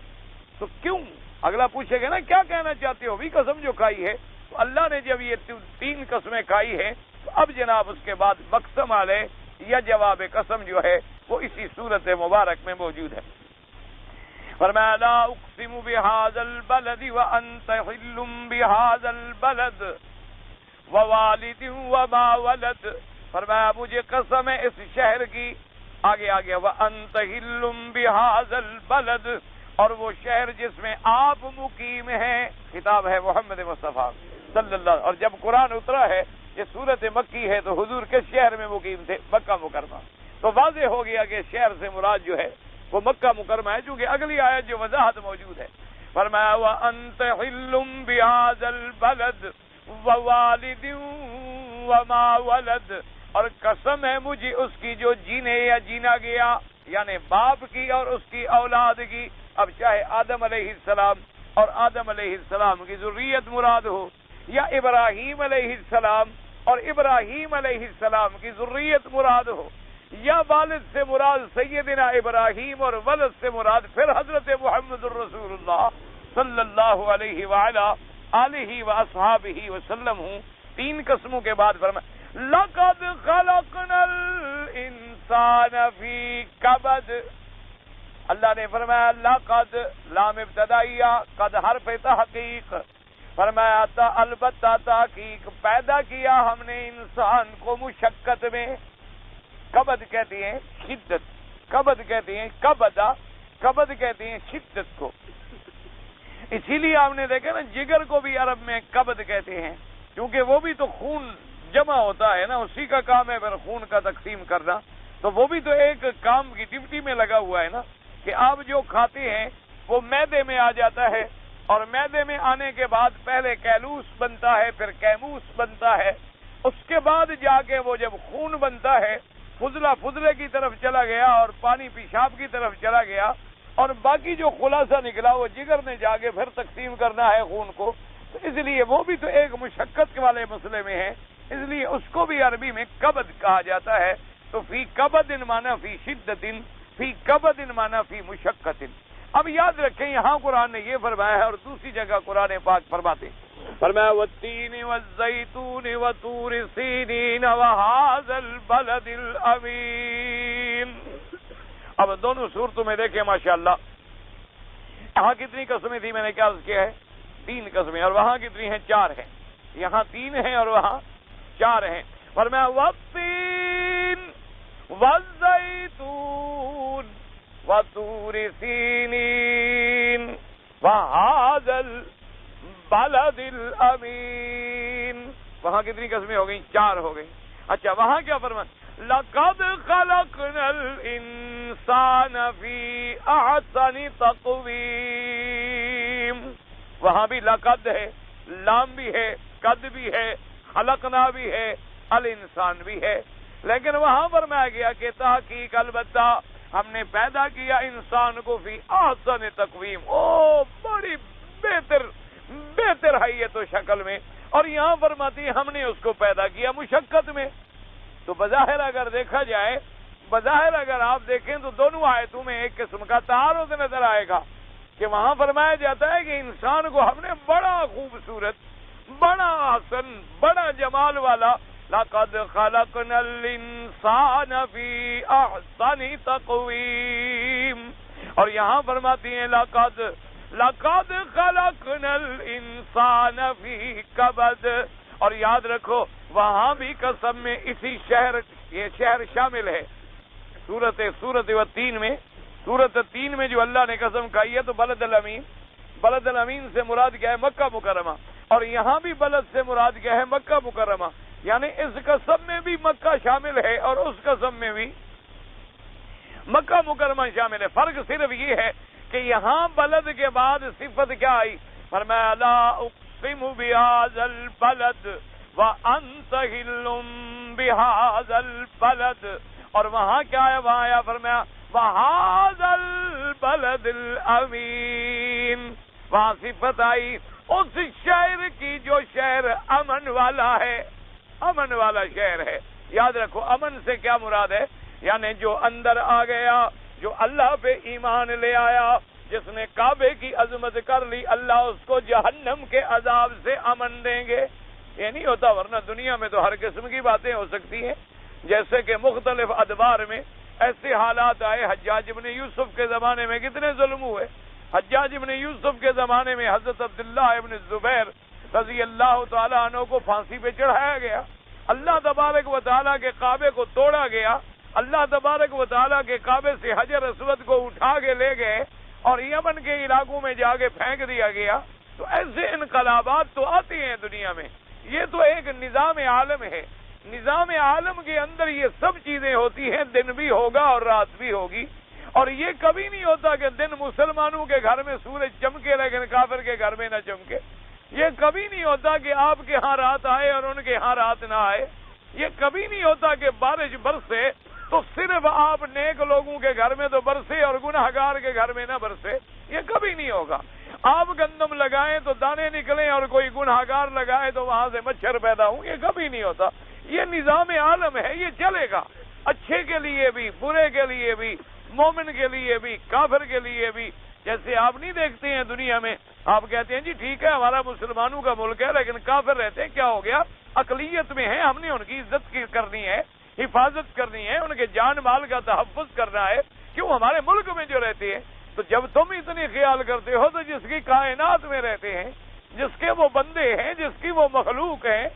تو کیوں؟ اگلا پوچھے گا نا کیا کہنا چاہتے ہو بھی قسم جو کھائی ہے؟ تو اللہ نے جب یہ 3 قسمیں کھائی ہیں تو اب جناب اس کے بعد مقسم علیہ یا جواب قسم جو ہے وہ اسی صورت مبارک میں موجود ہے۔ فرمایا لا اقسم بهذا البلد وانت حل بهذا البلد ووالد وما ولد، فرمایا مجھے قسم ہے اس شہر کی، آگے وانت حل بهذا البلد، اور وہ شہر جس میں آپ مقیم ہیں، خطاب ہے محمد مصطفیٰ صلی اللہ علیہ، اور جب قرآن اترا ہے یہ سورت مکی ہے تو حضور کس شہر میں مقیم تھے؟ مکہ مکرمہ، تو واضح ہو گیا کہ شہر سے مراد جو ہے وہ مکہ مکرمہ ہے، چونکہ اگلی آیت جو وضاحت موجود ہے، فرمایا وَأَنْتَ حِلٌّ بِهَذَا الْبَلَدِ وَوَالِدٍ وَمَا وَلَدَ، اور قسم ہے مجھے اس کی جو جینے یا جینا گیا، یعنی باپ کی اور اس کی اولاد کی، اب چاہے آدم علیہ السلام اور آدم علیہ السلام کی ذریت مراد ہو، یا ابراہیم علیہ السلام اور ابراہیم علیہ السلام کی ذریت مراد ہو، یا والد سے مراد سیدنا ابراہیم اور ولد سے مراد پھر حضرت محمد الرسول اللہ صلی اللہ علیہ وعلا آلہ واصحابہ وسلم ہوں، تین قسموں کے بعد فرمایا لَقَدْ خَلَقْنَا الْإِنسَانَ فِي كَبَدٍ، اللہ نے فرمایا لَقَدْ لام ابتدائیہ، قد حرف تحقیق، فرمایا تھا البتہ تحقیق پیدا کیا ہم نے انسان کو مشقت میں، کبد کہتے ہیں شدت، کبد کہتے ہیں کبدا، کبد کہتے ہیں شدت کو، اسی لیے آپ نے دیکھا نا جگر کو بھی عرب میں کبد کہتے ہیں، کیونکہ وہ بھی تو خون جمع ہوتا ہے نا، اسی کا کام ہے پھر خون کا تقسیم کرنا، تو وہ بھی تو ایک کام کی ڈیوٹی میں لگا ہوا ہے نا، کہ آپ جو کھاتے ہیں وہ معدے میں آ جاتا ہے، اور معدے میں آنے کے بعد پہلے کیلوس بنتا ہے، پھر کیموس بنتا ہے، اس کے بعد جا کے وہ جب خون بنتا ہے فضلہ فضلے کی طرف چلا گیا اور پانی پیشاب کی طرف چلا گیا، اور باقی جو خلاصہ نکلا وہ جگر نے جا کے پھر تقسیم کرنا ہے خون کو، تو اس لیے وہ بھی تو ایک مشقت والے مسئلے میں ہے، اس لیے اس کو بھی عربی میں کبد کہا جاتا ہے، تو فی کبد معنی فی شدت، فی کبد معنی فی مشقت۔ اب یاد رکھیں یہاں قرآن نے یہ فرمایا ہے، اور دوسری جگہ قرآن پاک فرماتے ہیں، فرمایا والتین والزیتون وطور سینین وہذا البلد الامین۔ اب دونوں صورتوں میں دیکھیں ماشاءاللہ یہاں کتنی قسمیں تھی، میں نے کیا عرض کیا ہے 3 قسمیں، اور وہاں کتنی ہیں 4 ہیں، یہاں 3 ہیں اور وہاں 4 ہیں، فرمایا والتین والزیتون وطور سینین وہذا البلد الامین۔ وہاں کتنی قسمیں ہو گئیں 4 ہو گئی۔ اچھا وہاں کیا فرمایا لَقَدْ خَلَقْنَا الْإِنسَانَ فِي أَحْسَنِ تَقْوِيمٍ، وہاں بھی لقد ہے، لام بھی ہے، قد بھی ہے، خلقنا بھی ہے، الانسان بھی ہے، لیکن وہاں فرمایا گیا کہ تحقیق البتہ ہم نے پیدا کیا انسان کو فی احسن تقویم، بڑی بہتر حیت و شکل میں، اور یہاں فرماتی ہے ہم نے اس کو پیدا کیا مشقت میں۔ تو بظاہر اگر دیکھا جائے، بظاہر اگر آپ دیکھیں تو دونوں آیتوں میں ایک قسم کا تعارض نظر آئے گا، کہ وہاں فرمایا جاتا ہے کہ انسان کو ہم نے بڑا خوبصورت، بڑا حسن، بڑا جمال والا لَقَدْ خَلَقْنَا الْإِنسَانَ فِي أَحْسَنِ تَقْوِيمٍ، اور یہاں فرماتی ہیں لَقَدْ خَلَقْنَا الْإِنسَانَ فِي كَبَدٍ، اور یاد رکھو وہاں بھی قسم میں اسی شہر، یہ شہر شامل ہے، سورت والتین میں، سورت 3 میں جو اللہ نے قسم کھائی ہے تو بلد الامین، بلد الامین سے مراد کیا ہے مکہ مکرمہ، اور یہاں بھی بلد سے مراد کیا ہے مکہ مکرمہ، یعنی اس قسم میں بھی مکہ شامل ہے اور اس قسم میں بھی مکہ مکرمہ شامل ہے۔ فرق صرف یہ ہے کہ یہاں بلد کے بعد صفت کیا آئی، فرمایا لا اقسم بهذا البلد وانت حل بهذا البلد، اور وہاں کیا ہے، وہاں آیا فرمایا وهذا البلد الامین، وہاں صفت آئی اس شہر کی جو شہر امن والا ہے، امن والا شہر ہے۔ یاد رکھو امن سے کیا مراد ہے، یعنی جو اندر آ گیا، جو اللہ پہ ایمان لے آیا، جس نے کعبے کی عظمت کر لی، اللہ اس کو جہنم کے عذاب سے امن دیں گے۔ یہ نہیں ہوتا، ورنہ دنیا میں تو ہر قسم کی باتیں ہو سکتی ہیں، جیسے کہ مختلف ادوار میں ایسے حالات آئے، حجاج ابن یوسف کے زمانے میں کتنے ظلم ہوئے، حجاج ابن یوسف کے زمانے میں حضرت عبداللہ ابن زبیر رضی اللہ تعالیٰ عنہ کو پھانسی پہ چڑھایا گیا، اللہ تبارک و تعالیٰ کے کعبے کو توڑا گیا، اللہ تبارک و تعالیٰ کے کعبے سے حجر اسود کو اٹھا کے لے گئے اور یمن کے علاقوں میں جا کے پھینک دیا گیا۔ تو ایسے انقلابات تو آتے ہیں دنیا میں، یہ تو ایک نظام عالم ہے، نظام عالم کے اندر یہ سب چیزیں ہوتی ہیں، دن بھی ہوگا اور رات بھی ہوگی، اور یہ کبھی نہیں ہوتا کہ دن مسلمانوں کے گھر میں سورج چمکے لیکن کافر کے گھر میں نہ چمکے۔ یہ کبھی نہیں ہوتا کہ آپ کے ہاں رات آئے اور ان کے ہاں رات نہ آئے۔ یہ کبھی نہیں ہوتا کہ بارش برسے تو صرف آپ نیک لوگوں کے گھر میں تو برسے اور گنہگار کے گھر میں نہ برسے، یہ کبھی نہیں ہوگا۔ آپ گندم لگائیں تو دانے نکلیں اور کوئی گنہگار لگائے تو وہاں سے مچھر پیدا ہوں، یہ کبھی نہیں ہوتا۔ یہ نظام عالم ہے، یہ چلے گا، اچھے کے لیے بھی، برے کے لیے بھی، مومن کے لیے بھی، کافر کے لیے بھی۔ جیسے آپ نہیں دیکھتے ہیں دنیا میں، آپ کہتے ہیں جی ٹھیک ہے ہمارا مسلمانوں کا ملک ہے لیکن کافر رہتے ہیں، کیا ہو گیا؟ اقلیت میں ہیں، ہم نے ان کی عزت کرنی ہے، حفاظت کرنی ہے، ان کے جان مال کا تحفظ کرنا ہے، کیوں ہمارے ملک میں جو رہتے ہیں۔ تو جب تم اتنی خیال کرتے ہو تو جس کی کائنات میں رہتے ہیں، جس کے وہ بندے ہیں، جس کی وہ مخلوق ہیں،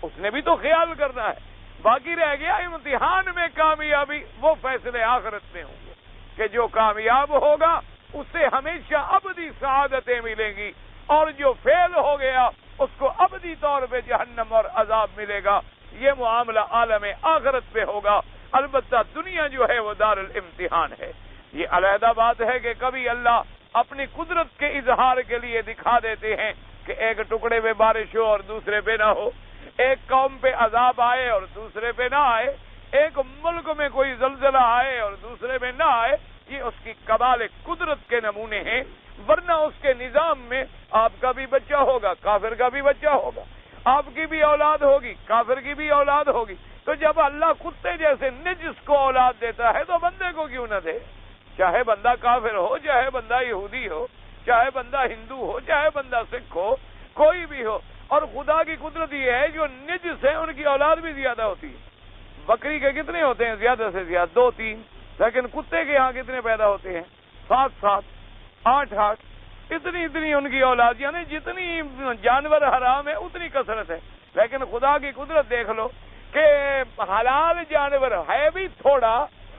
اس نے بھی تو خیال کرنا ہے۔ باقی رہ گیا امتحان میں کامیابی، وہ فیصلے آخرت میں ہوں گے کہ جو کامیاب ہوگا اسے ہمیشہ ابدی سعادتیں ملیں گی، اور جو فیل ہو گیا اس کو ابدی طور پہ جہنم اور عذاب ملے گا۔ یہ معاملہ عالم آخرت پہ ہوگا۔ البتہ دنیا جو ہے وہ دار الامتحان ہے۔ یہ علیحدہ بات ہے کہ کبھی اللہ اپنی قدرت کے اظہار کے لیے دکھا دیتے ہیں کہ ایک ٹکڑے پہ بارش ہو اور دوسرے پہ نہ ہو، ایک قوم پہ عذاب آئے اور دوسرے پہ نہ آئے، ایک ملک میں کوئی زلزلہ آئے اور دوسرے میں نہ آئے۔ یہ اس کی کمال قدرت کے نمونے ہیں، ورنہ اس کے نظام میں آپ کا بھی بچہ ہوگا، کافر کا بھی بچہ ہوگا، آپ کی بھی اولاد ہوگی، کافر کی بھی اولاد ہوگی۔ تو جب اللہ کتے جیسے نجس کو اولاد دیتا ہے تو بندے کو کیوں نہ دے؟ چاہے بندہ کافر ہو، چاہے بندہ یہودی ہو، چاہے بندہ ہندو ہو، چاہے بندہ سکھ ہو، کوئی بھی ہو۔ اور خدا کی قدرت یہ ہے جو نجس ہیں ان کی اولاد بھی زیادہ ہوتی ہے۔ بکری کے کتنے ہوتے ہیں؟ زیادہ سے زیادہ 2-3، لیکن کتے کے یہاں کتنے پیدا ہوتے ہیں؟ 7-7، 8-8، اتنی ان کی اولاد، یعنی جتنی جانور حرام ہے اتنی کثرت ہے۔ لیکن خدا کی قدرت دیکھ لو کہ حلال جانور ہے بھی تھوڑا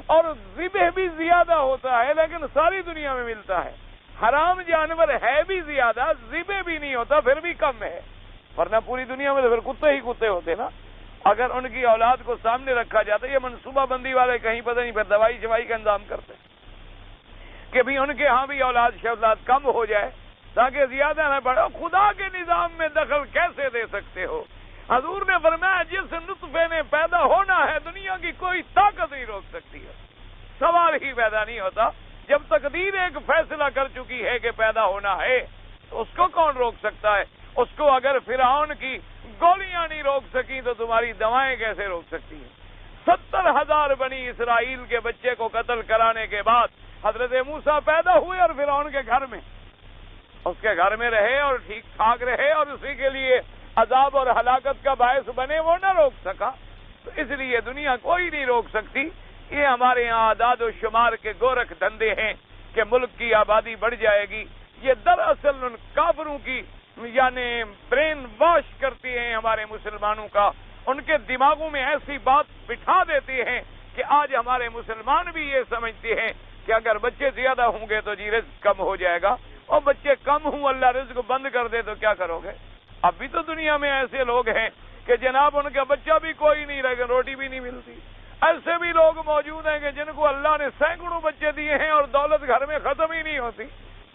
اور ذبح بھی زیادہ ہوتا ہے، لیکن ساری دنیا میں ملتا ہے۔ حرام جانور ہے بھی زیادہ، ذبح بھی نہیں ہوتا، پھر بھی کم ہے، ورنہ پوری دنیا میں تو پھر کتے ہی کتے ہوتے نا۔ اگر ان کی اولاد کو سامنے رکھا جاتا، یہ منصوبہ بندی والے کہیں پتہ نہیں پھر دوائی شوائی کا انتظام کرتے کہ بھی ان کے ہاں بھی اولاد کم ہو جائے تاکہ زیادہ نہ بڑھے۔ خدا کے نظام میں دخل کیسے دے سکتے ہو؟ حضور نے فرمایا جس نطفے نے پیدا ہونا ہے دنیا کی کوئی طاقت نہیں روک سکتی ہے، سوال ہی پیدا نہیں ہوتا۔ جب تقدیر ایک فیصلہ کر چکی ہے کہ پیدا ہونا ہے تو اس کو کون روک سکتا ہے؟ اس کو اگر فرعون کی گولیاں نہیں روک سکی تو تمہاری دوائیں کیسے روک سکتی ہیں؟ 70,000 بنی اسرائیل کے بچے کو قتل کرانے کے بعد حضرت موسیٰ پیدا ہوئے اور فرعون کے گھر میں، اس کے گھر میں رہے اور ٹھیک ٹھاک رہے اور اسی کے لیے عذاب اور ہلاکت کا باعث بنے، وہ نہ روک سکا۔ تو اس لیے دنیا کوئی نہیں روک سکتی۔ یہ ہمارے یہاں اعداد و شمار کے گورکھ دھندے ہیں کہ ملک کی آبادی بڑھ جائے گی۔ یہ دراصل ان کافروں کی یعنی برین واش کرتی ہیں ہمارے مسلمانوں کا، ان کے دماغوں میں ایسی بات بٹھا دیتے ہیں کہ آج ہمارے مسلمان بھی یہ سمجھتے ہیں کہ اگر بچے زیادہ ہوں گے تو جی رزق کم ہو جائے گا، اور بچے کم ہوں اللہ رزق بند کر دے تو کیا کرو گے؟ اب بھی تو دنیا میں ایسے لوگ ہیں کہ جناب ان کا بچہ بھی کوئی نہیں، لیکن روٹی بھی نہیں ملتی۔ ایسے بھی لوگ موجود ہیں کہ جن کو اللہ نے سینکڑوں بچے دیے ہیں اور دولت گھر میں ختم ہی نہیں ہوتی۔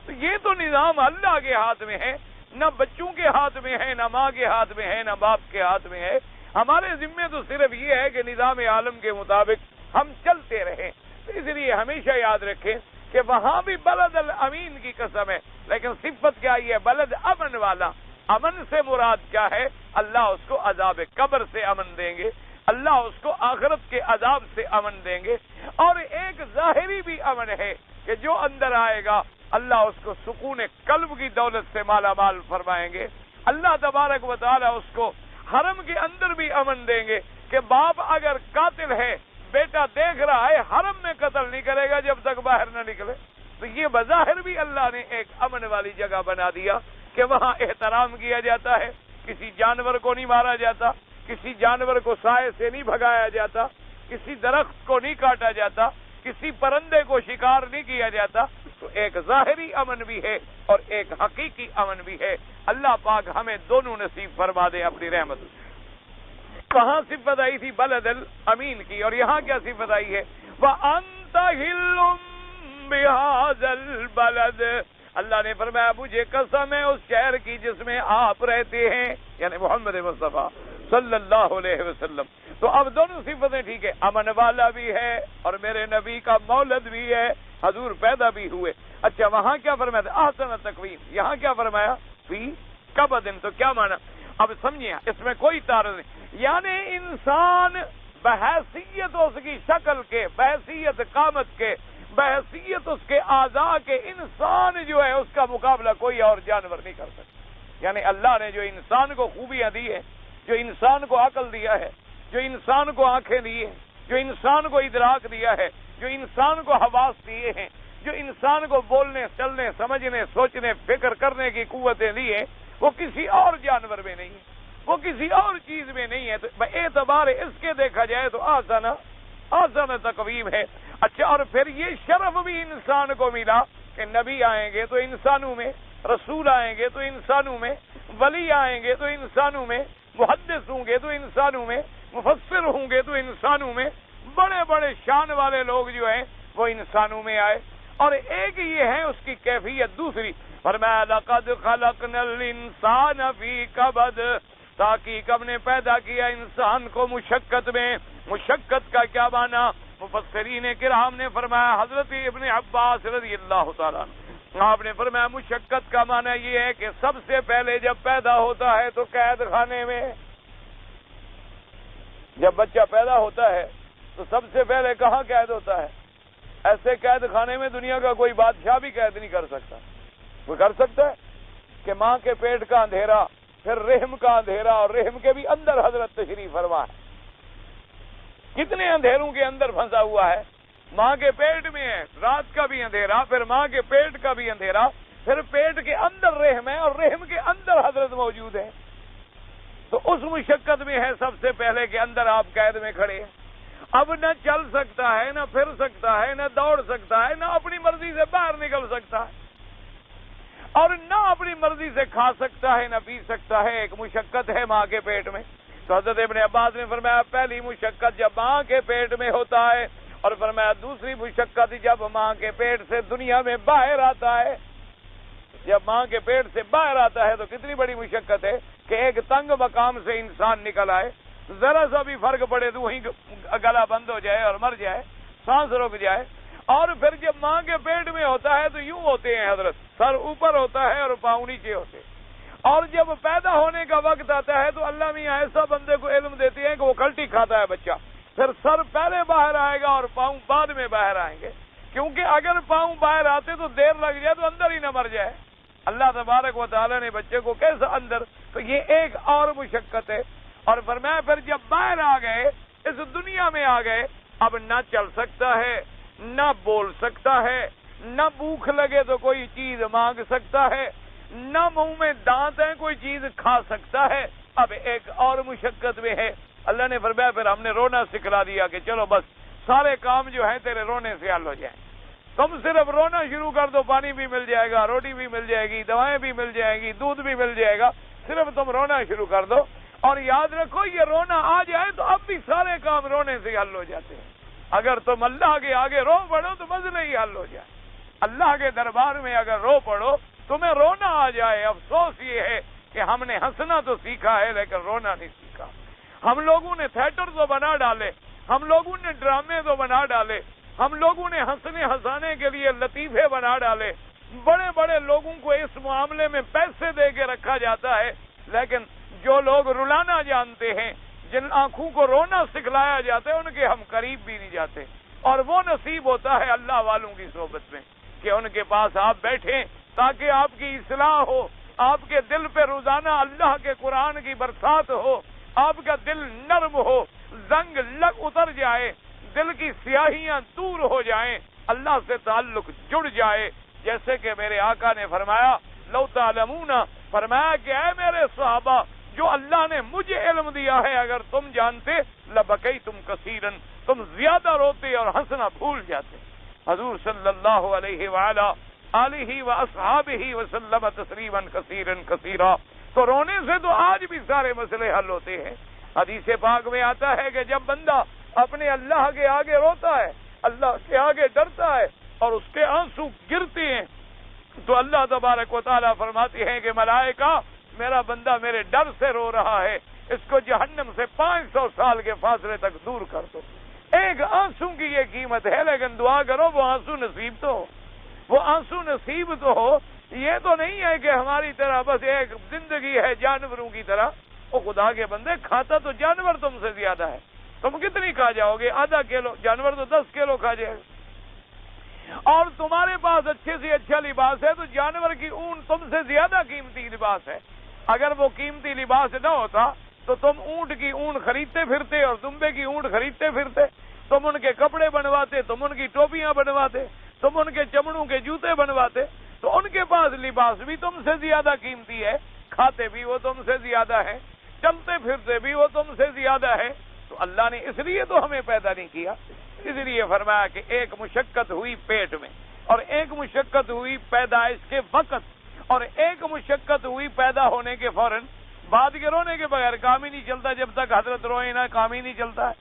تو یہ تو نظام اللہ کے ہاتھ میں ہے، نہ بچوں کے ہاتھ میں ہے، نہ ماں کے ہاتھ میں ہے، نہ باپ کے ہاتھ میں ہے۔ ہمارے ذمے تو صرف یہ ہے کہ نظام عالم کے مطابق ہم چلتے رہیں۔ تو اس لیے ہمیشہ یاد رکھیں کہ وہاں بھی بلد الامین کی قسم ہے، لیکن صفت کیا ہے؟ بلد امن والا۔ امن سے مراد کیا ہے؟ اللہ اس کو عذاب قبر سے امن دیں گے، اللہ اس کو آخرت کے عذاب سے امن دیں گے، اور ایک ظاہری بھی امن ہے کہ جو اندر آئے گا اللہ اس کو سکون قلب کی دولت سے مالا مال فرمائیں گے۔ اللہ تبارک و تعالی اس کو حرم کے اندر بھی امن دیں گے کہ باپ اگر قاتل ہے، بیٹا دیکھ رہا ہے، حرم میں قتل نہیں کرے گا جب تک باہر نہ نکلے۔ تو یہ بظاہر بھی اللہ نے ایک امن والی جگہ بنا دیا کہ وہاں احترام کیا جاتا ہے، کسی جانور کو نہیں مارا جاتا، کسی جانور کو سائے سے نہیں بھگایا جاتا، کسی درخت کو نہیں کاٹا جاتا، کسی پرندے کو شکار نہیں کیا جاتا۔ تو ایک ظاہری امن بھی ہے اور ایک حقیقی امن بھی ہے۔ اللہ پاک ہمیں دونوں نصیب فرما دے اپنی رحمت سے۔ وہاں صفت آئی تھی بلد الامین کی، اور یہاں کیا صفت آئی ہے؟ وَأَنْتَ حِلٌّ بِهَذَا الْبَلَدِ، اللہ نے فرمایا مجھے قسم ہے اس شہر کی جس میں آپ رہتے ہیں، یعنی محمد مصطفیٰ صلی اللہ علیہ وسلم۔ تو اب دونوں صفتیں ٹھیک ہے، امن والا بھی ہے اور میرے نبی کا مولد بھی ہے، حضور پیدا بھی ہوئے۔ اچھا وہاں کیا فرمایا تھا؟ احسن تقویم، یہاں کیا فرمایا؟ فی کبدن، تو کیا مانا؟ اب سمجھیے اس میں کوئی تعارض نہیں، یعنی انسان بحیثیت اس کی شکل کے، بحیثیت قامت کے، بحیثیت اس کے اعضاء کے، انسان جو ہے اس کا مقابلہ کوئی اور جانور نہیں کر سکتا۔ یعنی اللہ نے جو انسان کو خوبیاں دی ہے، جو انسان کو عقل دیا ہے، جو انسان کو آنکھیں دی ہیں، جو انسان کو ادراک دیا ہے، جو انسان کو حواس دیے ہیں، جو انسان کو بولنے، چلنے، سمجھنے، سوچنے، فکر کرنے کی قوتیں دی ہیں، وہ کسی اور جانور میں نہیں ہے، وہ کسی اور چیز میں نہیں ہے۔ تو اعتبار اس کے دیکھا جائے تو آسان تقویم ہے۔ اچھا اور پھر یہ شرف بھی انسان کو ملا کہ نبی آئیں گے تو انسانوں میں، رسول آئیں گے تو انسانوں میں، ولی آئیں گے تو انسانوں میں، محدث ہوں گے تو انسانوں میں، مفسر ہوں گے تو انسانوں میں، بڑے بڑے شان والے لوگ جو ہیں وہ انسانوں میں آئے۔ اور ایک یہ ہے اس کی کیفیت دوسری، فرمایا لقد خلقنا الانسان فی کبد، تحقیق ہم نے پیدا کیا انسان کو مشقت میں۔ مشقت کا کیا معنی؟ مفسرین کرام نے فرمایا، حضرت ابن عباس رضی اللہ تعالیٰ عنہ آپ نے فرمایا مشقت کا معنی یہ ہے کہ سب سے پہلے جب پیدا ہوتا ہے تو قید خانے میں، جب بچہ پیدا ہوتا ہے تو سب سے پہلے کہاں قید ہوتا ہے؟ ایسے قید خانے میں دنیا کا کوئی بادشاہ بھی قید نہیں کر سکتا۔ وہ کر سکتا ہے کہ ماں کے پیٹ کا اندھیرا، پھر رحم کا اندھیرا، اور رحم کے بھی اندر حضرت تشریف فرما ہے، کتنے اندھیروں کے اندر پھنسا ہوا ہے، ماں کے پیٹ میں ہے، رات کا بھی اندھیرا، پھر ماں کے پیٹ کا بھی اندھیرا، پھر پیٹ کے اندر رحم ہے اور رحم کے اندر حضرت موجود ہے۔ تو اس مشقت میں ہے سب سے پہلے کہ اندر آپ قید میں کھڑے ہیں، اب نہ چل سکتا ہے، نہ پھر سکتا ہے، نہ دوڑ سکتا ہے، نہ اپنی مرضی سے باہر نکل سکتا ہے، اور نہ اپنی مرضی سے کھا سکتا ہے، نہ پی سکتا ہے۔ ایک مشقت ہے ماں کے پیٹ میں۔ تو حضرت ابن عباس نے فرمایا پہلی مشقت جب ماں کے پیٹ میں ہوتا ہے، اور فرمایا دوسری مشقت جب ماں کے پیٹ سے دنیا میں باہر آتا ہے۔ جب ماں کے پیٹ سے باہر آتا ہے تو کتنی بڑی مشقت ہے کہ ایک تنگ مقام سے انسان نکل آئے، ذرا سا بھی فرق پڑے تو وہیں گلا بند ہو جائے اور مر جائے، سانس رک جائے۔ اور پھر جب ماں کے پیٹ میں ہوتا ہے تو یوں ہوتے ہیں حضرت، سر اوپر ہوتا ہے اور پاؤں نیچے ہوتے ہیں۔ اور جب پیدا ہونے کا وقت آتا ہے تو اللہ میاں ایسا بندے کو علم دیتے ہیں کہ وہ کھلٹی کھاتا ہے بچہ، پھر سر پہلے باہر آئے گا اور پاؤں بعد میں باہر آئیں گے، کیونکہ اگر پاؤں باہر آتے تو دیر لگ جائے تو اندر ہی نہ مر جائے۔ اللہ تبارک و تعالیٰ نے بچے کو کیسا اندر، تو یہ ایک اور مشقت ہے۔ اور فرمایا پھر جب باہر آ گئے، اس دنیا میں آ گئے، اب نہ چل سکتا ہے، نہ بول سکتا ہے، نہ بھوک لگے تو کوئی چیز مانگ سکتا ہے، نہ منہ میں دانت ہیں کوئی چیز کھا سکتا ہے۔ اب ایک اور مشقت میں ہے، اللہ نے فرمایا پھر ہم نے رونا سکھلا دیا کہ چلو بس سارے کام جو ہیں تیرے رونے سے حل ہو جائیں، تم صرف رونا شروع کر دو، پانی بھی مل جائے گا، روٹی بھی مل جائے گی، دوائیں بھی مل جائیں گی، دودھ بھی مل جائے گا، صرف تم رونا شروع کر دو۔ اور یاد رکھو یہ رونا آ جائے تو اب بھی سارے کام رونے سے حل ہو جاتے ہیں۔ اگر تم اللہ کے آگے رو پڑو تو مسئلہ ہی حل ہو جائے، اللہ کے دربار میں اگر رو پڑو تمہیں رونا آ جائے۔ افسوس یہ ہے کہ ہم نے ہنسنا تو سیکھا ہے لیکن رونا نہیں سیکھا۔ ہم لوگوں نے تھیٹر تو بنا ڈالے، ہم لوگوں نے ڈرامے تو بنا ڈالے، ہم لوگوں نے ہنسنے ہنسانے کے لیے لطیفے بنا ڈالے، بڑے بڑے لوگوں کو اس معاملے میں پیسے دے کے رکھا جاتا ہے، لیکن جو لوگ رلانا جانتے ہیں، جن آنکھوں کو رونا سکھلایا جاتا ہے، ان کے ہم قریب بھی نہیں جاتے۔ اور وہ نصیب ہوتا ہے اللہ والوں کی صحبت میں کہ ان کے پاس آپ بیٹھیں تاکہ آپ کی اصلاح ہو، آپ کے دل پہ روزانہ اللہ کے قرآن کی برسات ہو، آپ کا دل نرم ہو، زنگ لگ اتر جائے، دل کی سیاہیاں دور ہو جائیں، اللہ سے تعلق جڑ جائے۔ جیسے کہ میرے آقا نے فرمایا لو تعلمون، فرمایا کہ اے میرے صحابہ جو اللہ نے مجھے علم دیا ہے اگر تم جانتے لبکیتم کثیرا، تم زیادہ روتے اور ہنسنا بھول جاتے۔ حضور صلی اللہ علیہ وآلہ آلہ واصحابہ وسلم تسلیما کثیرا کثیرا۔ تو رونے سے تو آج بھی سارے مسئلے حل ہوتے ہیں۔ حدیث پاک میں آتا ہے کہ جب بندہ اپنے اللہ کے آگے روتا ہے، اللہ کے آگے ڈرتا ہے اور اس کے آنسو گرتے ہیں، تو اللہ تبارک و تعالیٰ فرماتے ہیں کہ ملائکہ میرا بندہ میرے ڈر سے رو رہا ہے، اس کو جہنم سے 500 سال کے فاصلے تک دور کر دو۔ ایک آنسو کی یہ قیمت ہے، لیکن دعا کرو وہ آنسو نصیب تو ہو، وہ آنسو نصیب تو ہو۔ یہ تو نہیں ہے کہ ہماری طرح بس ایک زندگی ہے جانوروں کی طرح۔ وہ خدا کے بندے، کھاتا تو جانور تم سے زیادہ ہے، تم کتنی کھا جاؤ گے؟ آدھا کلو، جانور تو 10 کلو کھا جائے گا۔ اور تمہارے پاس اچھے سے اچھا لباس ہے تو جانور کی اون تم سے زیادہ قیمتی لباس ہے۔ اگر وہ قیمتی لباس نہ ہوتا تو تم اونٹ کی اون خریدتے پھرتے اور دمبے کی اونٹ خریدتے پھرتے، تم ان کے کپڑے بنواتے، تم ان کی ٹوپیاں بنواتے، تم ان کے چمڑوں کے جوتے بنواتے، تو ان کے پاس لباس بھی تم سے زیادہ قیمتی ہے، کھاتے بھی وہ تم سے زیادہ ہے، چلتے پھرتے بھی وہ تم سے زیادہ ہے۔ تو اللہ نے اس لیے تو ہمیں پیدا نہیں کیا، اس لیے فرمایا کہ ایک مشقت ہوئی پیٹ میں، اور ایک مشقت ہوئی پیدائش کے وقت، اور ایک مشقت ہوئی پیدا ہونے کے فوراً بعد کے۔ رونے کے بغیر کام ہی نہیں چلتا، جب تک حضرت روئے نہ کام ہی نہیں چلتا ہے،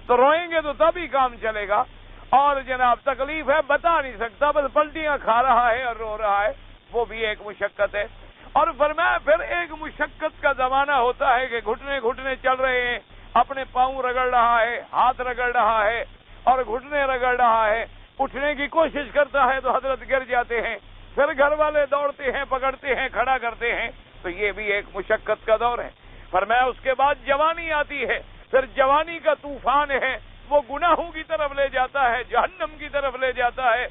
تو روئیں گے تو تبھی کام چلے گا۔ اور جناب تکلیف ہے بتا نہیں سکتا، بس پلٹیاں کھا رہا ہے اور رو رہا ہے، وہ بھی ایک مشقت ہے۔ اور فرمایا پھر ایک مشقت کا زمانہ ہوتا ہے کہ گھٹنے گھٹنے چل رہے ہیں، اپنے پاؤں رگڑ رہا ہے، ہاتھ رگڑ رہا ہے اور گھٹنے رگڑ رہا ہے، اٹھنے کی کوشش کرتا ہے تو حضرت گر جاتے ہیں، پھر گھر والے دوڑتے ہیں، پکڑتے ہیں، کھڑا کرتے ہیں، تو یہ بھی ایک مشقت کا دور ہے۔ فرمایا اس کے بعد جوانی آتی ہے، پھر جوانی کا طوفان ہے، وہ گناہوں کی طرف لے جاتا ہے، جہنم کی طرف لے جاتا ہے،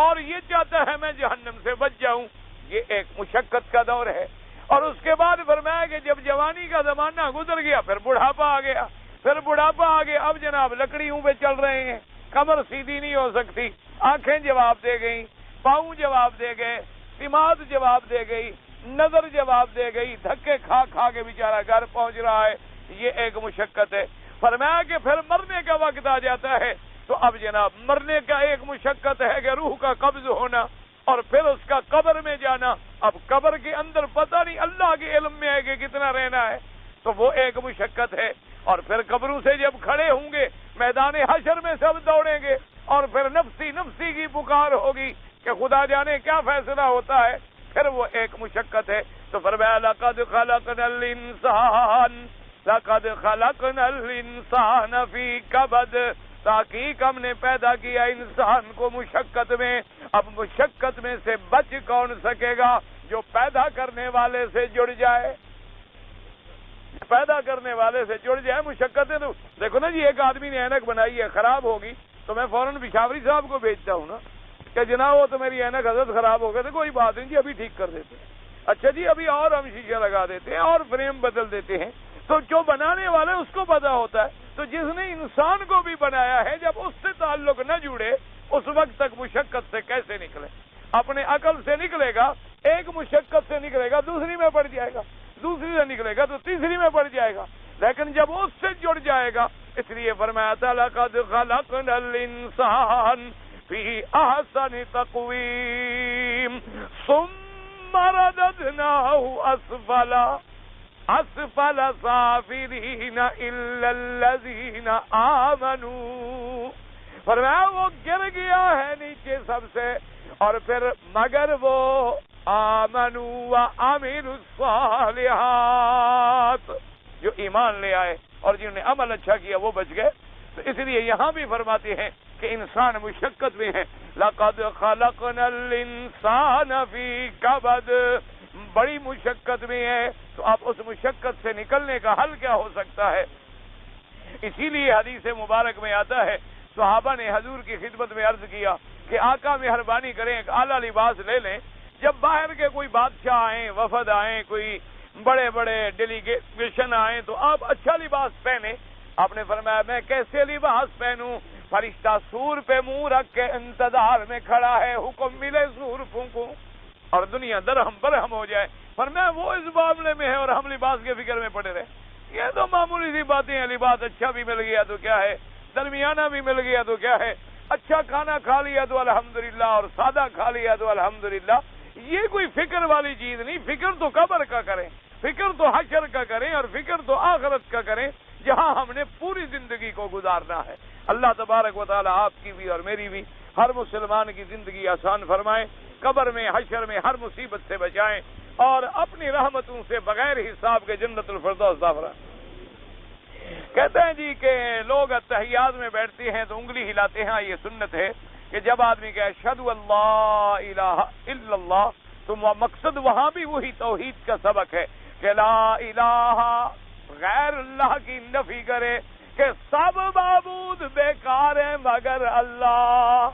اور یہ چاہتا ہے میں جہنم سے بچ جاؤں، یہ ایک مشقت کا دور ہے۔ اور اس کے بعد فرمایا کہ جب جوانی کا زمانہ گزر گیا پھر بڑھاپا آ گیا، پھر بڑھاپا آ گیا، اب جناب لکڑیوں پہ چل رہے ہیں، کمر سیدھی نہیں ہو سکتی، آنکھیں جواب دے گئی، پاؤں جواب دے گئے، سماعت جواب دے گئی، نظر جواب دے گئی، دھکے کھا کھا کے بیچارہ گھر پہنچ رہا ہے، یہ ایک مشقت ہے۔ فرمایا کہ پھر مرنے کا وقت آ جاتا ہے، تو اب جناب مرنے کا ایک مشقت ہے کہ روح کا قبض ہونا اور پھر اس کا قبر میں جانا۔ اب قبر کے اندر پتہ نہیں اللہ کے علم میں ہے کہ کتنا رہنا ہے، تو وہ ایک مشقت ہے۔ اور پھر قبروں سے جب کھڑے ہوں گے میدان حشر میں سب دوڑیں گے، اور پھر نفسی نفسی کی پکار ہوگی کہ خدا جانے کیا فیصلہ ہوتا ہے، پھر وہ ایک مشقت ہے۔ تو فرمایا لقد خلقنا الانسان لقد خلقنا الانسان فی کبد، تحقیق ہم نے پیدا کیا انسان کو مشقت میں۔ اب مشقت میں سے بچ کون سکے گا؟ جو پیدا کرنے والے سے جڑ جائے، پیدا کرنے والے سے جڑ جائے۔ مشقتیں تو دیکھو نا جی، ایک آدمی نے اینک بنائی ہے، خراب ہوگی تو میں فوراً پشاوری صاحب کو بھیجتا ہوں نا کہ جناب وہ تو میری اینک حضرت خراب ہو گئے تھے، کوئی بات نہیں جی ابھی ٹھیک کر دیتے ہیں، اچھا جی ابھی اور ہم شیشہ لگا دیتے ہیں اور فریم بدل دیتے ہیں۔ تو جو بنانے والے اس کو پتا ہوتا ہے، تو جس نے انسان کو بھی بنایا ہے جب اس سے تعلق نہ جڑے اس وقت تک مشقت سے کیسے نکلے؟ اپنے عقل سے نکلے گا، ایک مشقت سے نکلے گا دوسری میں پڑ جائے گا، دوسری سے نکلے گا تو تیسری میں پڑ جائے گا، لیکن جب اس سے جڑ جائے گا، اس لیے فرمایا تھا لقد خلقنا الانسان فی احسن تقویم ثم رددناہ اسفل سافلین الا الذین آمنوا۔ فرمایا وہ گر گیا ہے نیچے سب سے، اور پھر مگر وہ آمنوا وعملوا الصالحات، جو ایمان لے آئے اور جنہوں نے عمل اچھا کیا وہ بچ گئے۔ تو اس لیے یہاں بھی فرماتے ہیں کہ انسان مشقت میں ہے۔ لقد خلقنا الانسان فی کبد، بڑی مشقت میں ہے، تو اب اس مشقت سے نکلنے کا حل کیا ہو سکتا ہے؟ اسی لیے حدیث مبارک میں آتا ہے، صحابہ نے حضور کی خدمت میں عرض کیا کہ آقا مہربانی کریں ایک اعلیٰ لباس لے لیں، جب باہر کے کوئی بادشاہ آئیں، وفد آئیں، کوئی بڑے بڑے ڈیلیگیشن آئیں تو آپ اچھا لباس پہنیں۔ آپ نے فرمایا میں کیسے لباس پہنوں؟ فرشتہ سور پہ منہ رکھ کے انتظار میں کھڑا ہے، حکم ملے سور پھونکوں اور دنیا درہم برہم ہو جائے۔ فرمایا وہ اس معاملے میں ہے اور ہم لباس کے فکر میں پڑے رہے۔ یہ تو معمولی سی باتیں ہیں، لباس اچھا بھی مل گیا تو کیا ہے، درمیانہ بھی مل گیا تو کیا ہے، اچھا کھانا کھا لیا تو الحمدللہ اور سادہ کھا لیا تو الحمدللہ۔ یہ کوئی فکر والی چیز نہیں، فکر تو قبر کا کریں، فکر تو حشر کا کریں اور فکر تو آخرت کا کریں۔ جہاں ہم نے پوری زندگی کو گزارنا ہے۔ اللہ تبارک و تعالی آپ کی بھی اور میری بھی ہر مسلمان کی زندگی آسان فرمائے، قبر میں حشر میں ہر مصیبت سے بچائیں اور اپنی رحمتوں سے بغیر حساب کے جنت الفردوس عطا فرمائیں۔ کہتے ہیں جی کہ لوگ اتحیات میں بیٹھتے ہیں تو انگلی ہلاتے ہیں، یہ سنت ہے کہ جب آدمی کہے اشہد اللہ الہ الا اللہ تو مقصد وہاں بھی وہی توحید کا سبق ہے کہ لا الہ غیر اللہ کی نفی کرے کہ سب معبود بیکار ہیں مگر اللہ،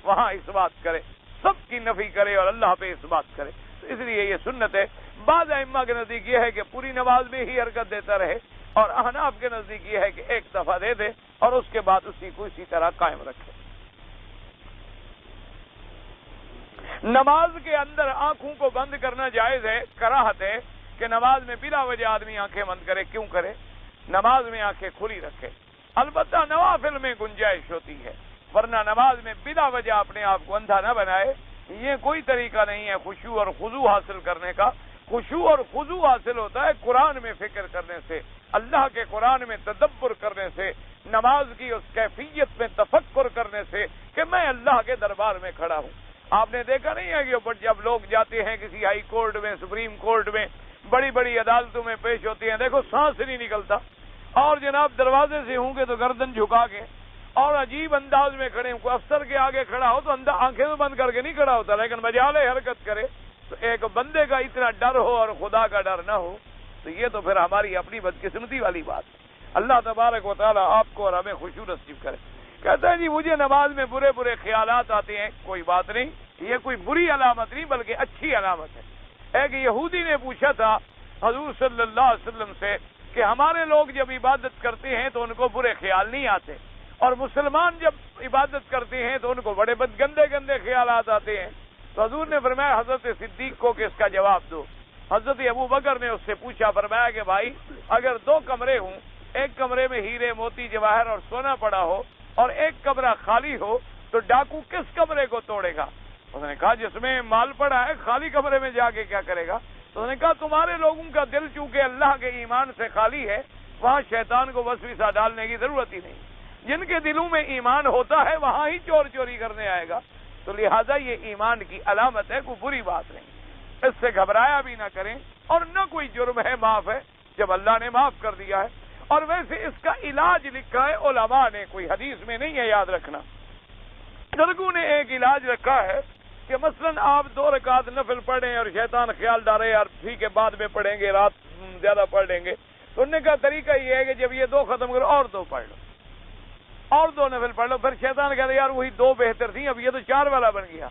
وہاں اس بات کرے، سب کی نفی کرے اور اللہ پہ اس بات کرے۔ اس لیے یہ سنت ہے۔ بعض ائمہ کے نزدیک یہ ہے کہ پوری نماز میں ہی حرکت دیتا رہے، اور احناف کے نزدیک یہ ہے کہ ایک دفعہ دے دے اور اس کے بعد اسی کو اسی طرح قائم رکھے۔ نماز کے اندر آنکھوں کو بند کرنا جائز ہے، کراہت ہے کہ نماز میں بلا وجہ آدمی آنکھیں بند کرے، کیوں کرے؟ نماز میں آنکھیں کھلی رکھے۔ البتہ نوافل میں گنجائش ہوتی ہے، ورنہ نماز میں بلا وجہ اپنے آپ کو اندھا نہ بنائے، یہ کوئی طریقہ نہیں ہے خشوع اور خضوع حاصل کرنے کا۔ خشوع اور خضوع حاصل ہوتا ہے قرآن میں فکر کرنے سے، اللہ کے قرآن میں تدبر کرنے سے، نماز کی اس کیفیت میں تفکر کرنے سے کہ میں اللہ کے دربار میں کھڑا ہوں۔ آپ نے دیکھا نہیں ہے کہ جب لوگ جاتے ہیں کسی ہائی کورٹ میں، سپریم کورٹ میں، بڑی بڑی عدالتوں میں پیش ہوتے ہیں، دیکھو سانس نہیں نکلتا، اور جناب دروازے سے ہوں گے تو گردن جھکا کے اور عجیب انداز میں کھڑے ہوں۔ کوئی افسر کے آگے کھڑا ہو تو آنکھیں تو بند کر کے نہیں کھڑا ہوتا، لیکن بجالے حرکت کرے۔ تو ایک بندے کا اتنا ڈر ہو اور خدا کا ڈر نہ ہو تو یہ تو پھر ہماری اپنی بدقسمتی والی بات ہے۔ اللہ تبارک و تعالی آپ کو اور ہمیں خشوع نصیب کرے۔ کہتا ہے جی مجھے نماز میں برے برے خیالات آتے ہیں، کوئی بات نہیں، یہ کوئی بری علامت نہیں بلکہ اچھی علامت ہے۔ ایک یہودی نے پوچھا تھا حضور صلی اللہ علیہ وسلم سے کہ ہمارے لوگ جب عبادت کرتے ہیں تو ان کو برے خیال نہیں آتے، اور مسلمان جب عبادت کرتے ہیں تو ان کو بڑے گندے گندے خیالات آتے ہیں۔ تو حضور نے فرمایا حضرت صدیق کو کہ اس کا جواب دو۔ حضرت ابو بکر نے اس سے پوچھا، فرمایا کہ بھائی اگر دو کمرے ہوں، ایک کمرے میں ہیرے موتی جواہر اور سونا پڑا ہو اور ایک کمرہ خالی ہو تو ڈاکو کس کمرے کو توڑے گا؟ اس نے کہا جس میں مال پڑا ہے، خالی کمرے میں جا کے کیا کرے گا؟ تو اس نے کہا تمہارے لوگوں کا دل چونکہ اللہ کے ایمان سے خالی ہے، وہاں شیطان کو وسوسہ ڈالنے کی ضرورت ہی نہیں۔ جن کے دلوں میں ایمان ہوتا ہے وہاں ہی چور چوری کرنے آئے گا، تو لہذا یہ ایمان کی علامت ہے، کوئی بری بات نہیں، اس سے گھبرایا بھی نہ کریں، اور نہ کوئی جرم ہے، معاف ہے جب اللہ نے معاف کر دیا ہے۔ اور ویسے اس کا علاج لکھا ہے علماء نے، کوئی حدیث میں نہیں ہے، یاد رکھنا۔ بزرگوں نے ایک علاج رکھا ہے کہ مثلا آپ 2 رکعت نفل پڑھیں اور شیطان خیال ڈالے اور ٹھیک ہے بعد میں پڑھیں گے، رات زیادہ پڑھ لیں گے، تو انہوں نے کہا طریقہ یہ ہے کہ جب یہ 2 ختم کرو اور 2 پڑھ لو، اور 2 نفل پڑھ لو، پھر شیطان کہتا ہے یار وہی 2 بہتر تھیں، اب یہ تو 4 والا بن گیا،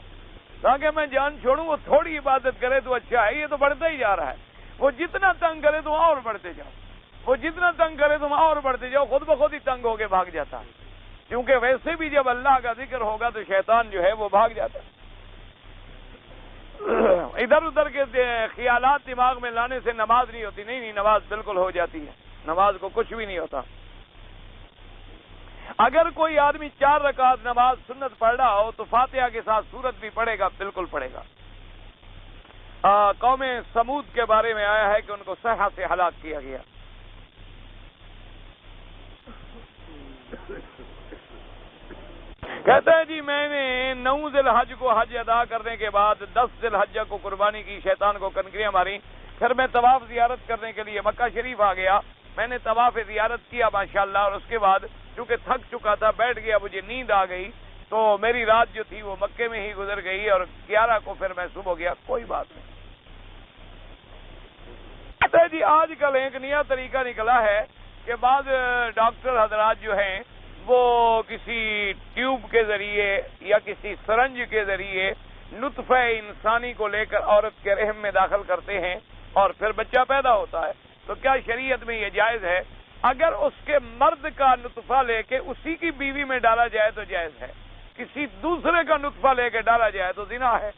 تاکہ میں جان چھوڑوں، وہ تھوڑی عبادت کرے تو اچھا ہے، یہ تو بڑھتا ہی جا رہا ہے، وہ جتنا تنگ کرے تو اور بڑھتے جاؤ، وہ جتنا تنگ کرے تم اور بڑھتے جاؤ، خود بخود ہی تنگ ہو کے بھاگ جاتا ہے، کیونکہ ویسے بھی جب اللہ کا ذکر ہوگا تو شیطان جو ہے وہ بھاگ جاتا ہے۔ ادھر ادھر کے خیالات دماغ میں لانے سے نماز نہیں ہوتی، نہیں نماز بالکل ہو جاتی ہے، نماز کو کچھ بھی نہیں ہوتا۔ اگر کوئی آدمی 4 رکعت نماز سنت پڑھ رہا ہو تو فاتحہ کے ساتھ سورت بھی پڑھے گا، بالکل پڑھے گا۔ قوم سمود کے بارے میں آیا ہے کہ ان کو صحرا سے ہلاک کیا گیا۔ کہتا ہے جی میں نے 9 ذی الحج کو حج ادا کرنے کے بعد 10 ذی الحجہ کو قربانی کی، شیطان کو کنکریاں ماری، پھر میں طواف زیارت کرنے کے لیے مکہ شریف آ گیا، میں نے طواف زیارت کیا ماشاءاللہ، اور اس کے بعد چونکہ تھک چکا تھا بیٹھ گیا، مجھے نیند آ گئی، تو میری رات جو تھی وہ مکے میں ہی گزر گئی، اور 11 کو پھر میں صبح گیا، کوئی بات نہیں۔ کہتا ہے جی آج کل ایک نیا طریقہ نکلا ہے کہ بعض ڈاکٹر حضرات جو ہیں وہ کسی ٹیوب کے ذریعے یا کسی سرنج کے ذریعے نطفہ انسانی کو لے کر عورت کے رحم میں داخل کرتے ہیں اور پھر بچہ پیدا ہوتا ہے، تو کیا شریعت میں یہ جائز ہے؟ اگر اس کے مرد کا نطفہ لے کے اسی کی بیوی میں ڈالا جائے تو جائز ہے، کسی دوسرے کا نطفہ لے کے ڈالا جائے تو زنا ہے،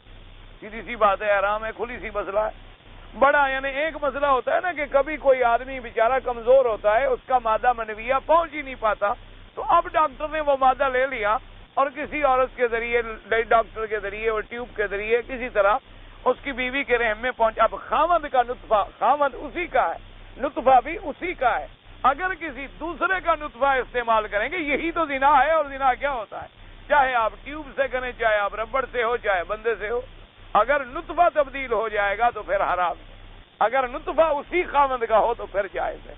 سیدھی سی بات ہے، حرام ہے، کھلی سی مسئلہ ہے بڑا۔ یعنی ایک مسئلہ ہوتا ہے نا کہ کبھی کوئی آدمی بیچارہ کمزور ہوتا ہے، اس کا مادہ منویہ پہنچ ہی نہیں پاتا، تو اب ڈاکٹر نے وہ مادہ لے لیا اور کسی عورت کے ذریعے، ڈاکٹر کے ذریعے اور ٹیوب کے ذریعے کسی طرح اس کی بیوی کے رحم میں پہنچ، اب خاوند کا نطفہ، خاوند اسی کا ہے، نطفہ بھی اسی کا ہے، اگر کسی دوسرے کا نطفہ استعمال کریں گے یہی تو زنا ہے، اور زنا کیا ہوتا ہے؟ چاہے آپ ٹیوب سے کریں، چاہے آپ ربڑ سے ہو، چاہے بندے سے ہو، اگر نطفہ تبدیل ہو جائے گا تو پھر حرام ہے، اگر نطفہ اسی خاوند کا ہو تو پھر جائز ہے۔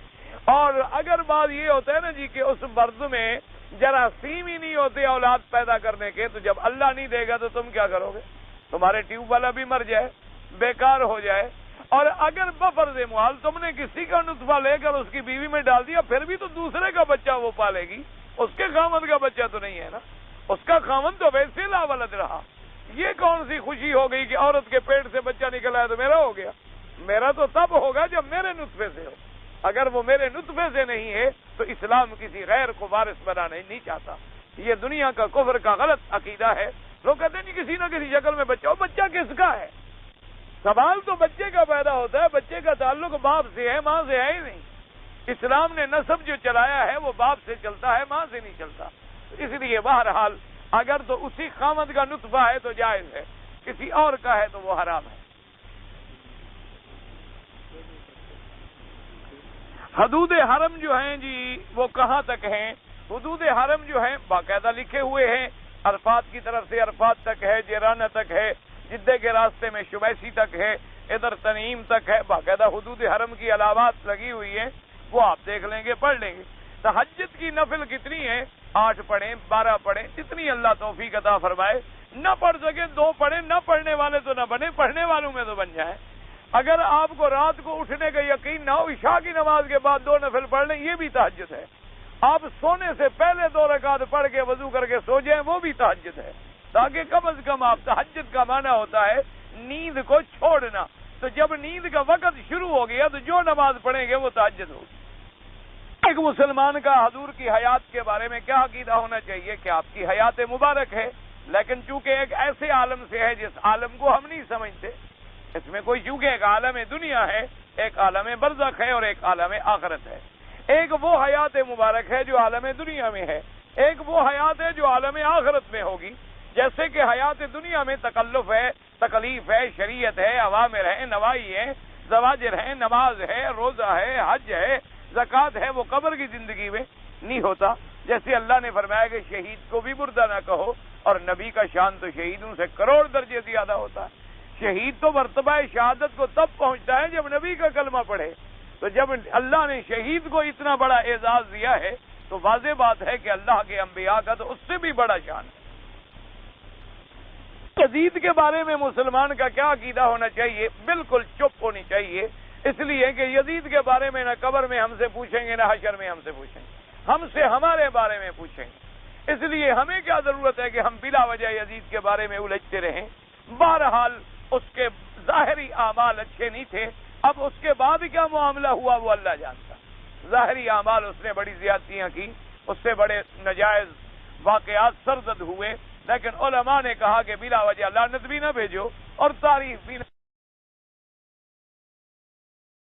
اور اگر بات یہ ہوتا ہے نا جی کہ اس مرد میں جراثیم ہی نہیں ہوتے اولاد پیدا کرنے کے، تو جب اللہ نہیں دے گا تو تم کیا کرو گے؟ تمہارے ٹیوب والا بھی مر جائے، بیکار ہو جائے۔ اور اگر بفرض محال تم نے کسی کا نطفہ لے کر اس کی بیوی میں ڈال دیا، پھر بھی تو دوسرے کا بچہ وہ پالے گی، اس کے خاوند کا بچہ تو نہیں ہے نا، اس کا خاوند تو ویسے لا ولد رہا۔ یہ کون سی خوشی ہو گئی کہ عورت کے پیٹ سے بچہ نکلا ہے تو میرا ہو گیا؟ میرا تو تب ہوگا جب میرے نطفے سے ہو، اگر وہ میرے نطفے سے نہیں ہے تو اسلام کسی غیر کو وارث بنانا نہیں چاہتا۔ یہ دنیا کا کفر کا غلط عقیدہ ہے۔ لوگ کہتے ہیں کسی نہ کسی شکل میں بچہ ہو، بچہ کس کا ہے؟ سوال تو بچے کا پیدا ہوتا ہے، بچے کا تعلق باپ سے ہے، ماں سے ہے ہی نہیں۔ اسلام نے نسب جو چلایا ہے وہ باپ سے چلتا ہے، ماں سے نہیں چلتا۔ اس لیے بہرحال اگر تو اسی خامد کا نطفہ ہے تو جائز ہے، کسی اور کا ہے تو وہ حرام ہے۔ حدود حرم جو ہیں جی وہ کہاں تک ہیں؟ حدود حرم جو ہیں باقاعدہ لکھے ہوئے ہیں، عرفات کی طرف سے عرفات تک ہے، جیرانہ تک ہے، جدے کے راستے میں شمیسی تک ہے، ادھر تنعیم تک ہے، باقاعدہ حدود حرم کی علامات لگی ہوئی ہیں، وہ آپ دیکھ لیں گے، پڑھ لیں گے۔ تہجد کی نفل کتنی ہے؟ 8 پڑھیں، 12 پڑھیں، جتنی اللہ توفیق عطا فرمائے۔ نہ پڑھ سکے 2 پڑھیں، نہ پڑھنے والے تو نہ بنے، پڑھنے والوں میں تو بن جائیں۔ اگر آپ کو رات کو اٹھنے کا یقین نہ ہو، عشاء کی نماز کے بعد 2 نفل پڑھ لیں، یہ بھی تہجد ہے۔ آپ سونے سے پہلے 2 رکعت پڑھ کے وضو کر کے سو جائیں، وہ بھی تہجد ہے، تاکہ کم از کم آپ تہجد کا معنی ہوتا ہے نیند کو چھوڑنا۔ تو جب نیند کا وقت شروع ہو گیا تو جو نماز پڑھیں گے وہ تہجد ہوگی۔ ایک مسلمان کا حضور کی حیات کے بارے میں کیا عقیدہ ہونا چاہیے کہ آپ کی حیات مبارک ہے، لیکن چونکہ ایک ایسے عالم سے ہے جس عالم کو ہم نہیں سمجھتے، اس میں کوئی چونکہ ایک عالم دنیا ہے، ایک عالم برزخ ہے اور ایک عالم آخرت ہے۔ ایک وہ حیات مبارک ہے جو عالم دنیا میں ہے، ایک وہ حیات ہے جو عالم آخرت میں ہوگی۔ جیسے کہ حیات دنیا میں تکلف ہے، تکلیف ہے، شریعت ہے، اوامر ہے، نواہی ہے، زواجر ہے، نماز ہے، روزہ ہے، حج ہے، زکوٰۃ ہے، وہ قبر کی زندگی میں نہیں ہوتا۔ جیسے اللہ نے فرمایا کہ شہید کو بھی مردہ نہ کہو، اور نبی کا شان تو شہیدوں سے کروڑ درجے زیادہ ہوتا ہے۔ شہید تو مرتبہ شہادت کو تب پہنچتا ہے جب نبی کا کلمہ پڑھے۔ تو جب اللہ نے شہید کو اتنا بڑا اعزاز دیا ہے تو واضح بات ہے کہ اللہ کے انبیاء کا تو اس سے بھی بڑا شان ہے۔ یزید کے بارے میں مسلمان کا کیا عقیدہ ہونا چاہیے؟ بالکل چپ ہونی چاہیے، اس لیے کہ یزید کے بارے میں نہ قبر میں ہم سے پوچھیں گے، نہ حشر میں ہم سے پوچھیں گے، ہم سے ہمارے بارے میں پوچھیں گے۔ اس لیے ہمیں کیا ضرورت ہے کہ ہم بلا وجہ یزید کے بارے میں الجھتے رہیں؟ بہرحال اس کے ظاہری اعمال اچھے نہیں تھے، اب اس کے بعد کیا معاملہ ہوا وہ اللہ جانتا۔ ظاہری اعمال اس نے بڑی زیادتیاں کی، اس سے بڑے نجائز واقعات سرزد ہوئے، لیکن علماء نے کہا کہ بلا وجہ لعنت بھی نہ بھیجو اور تعریف بھی نہ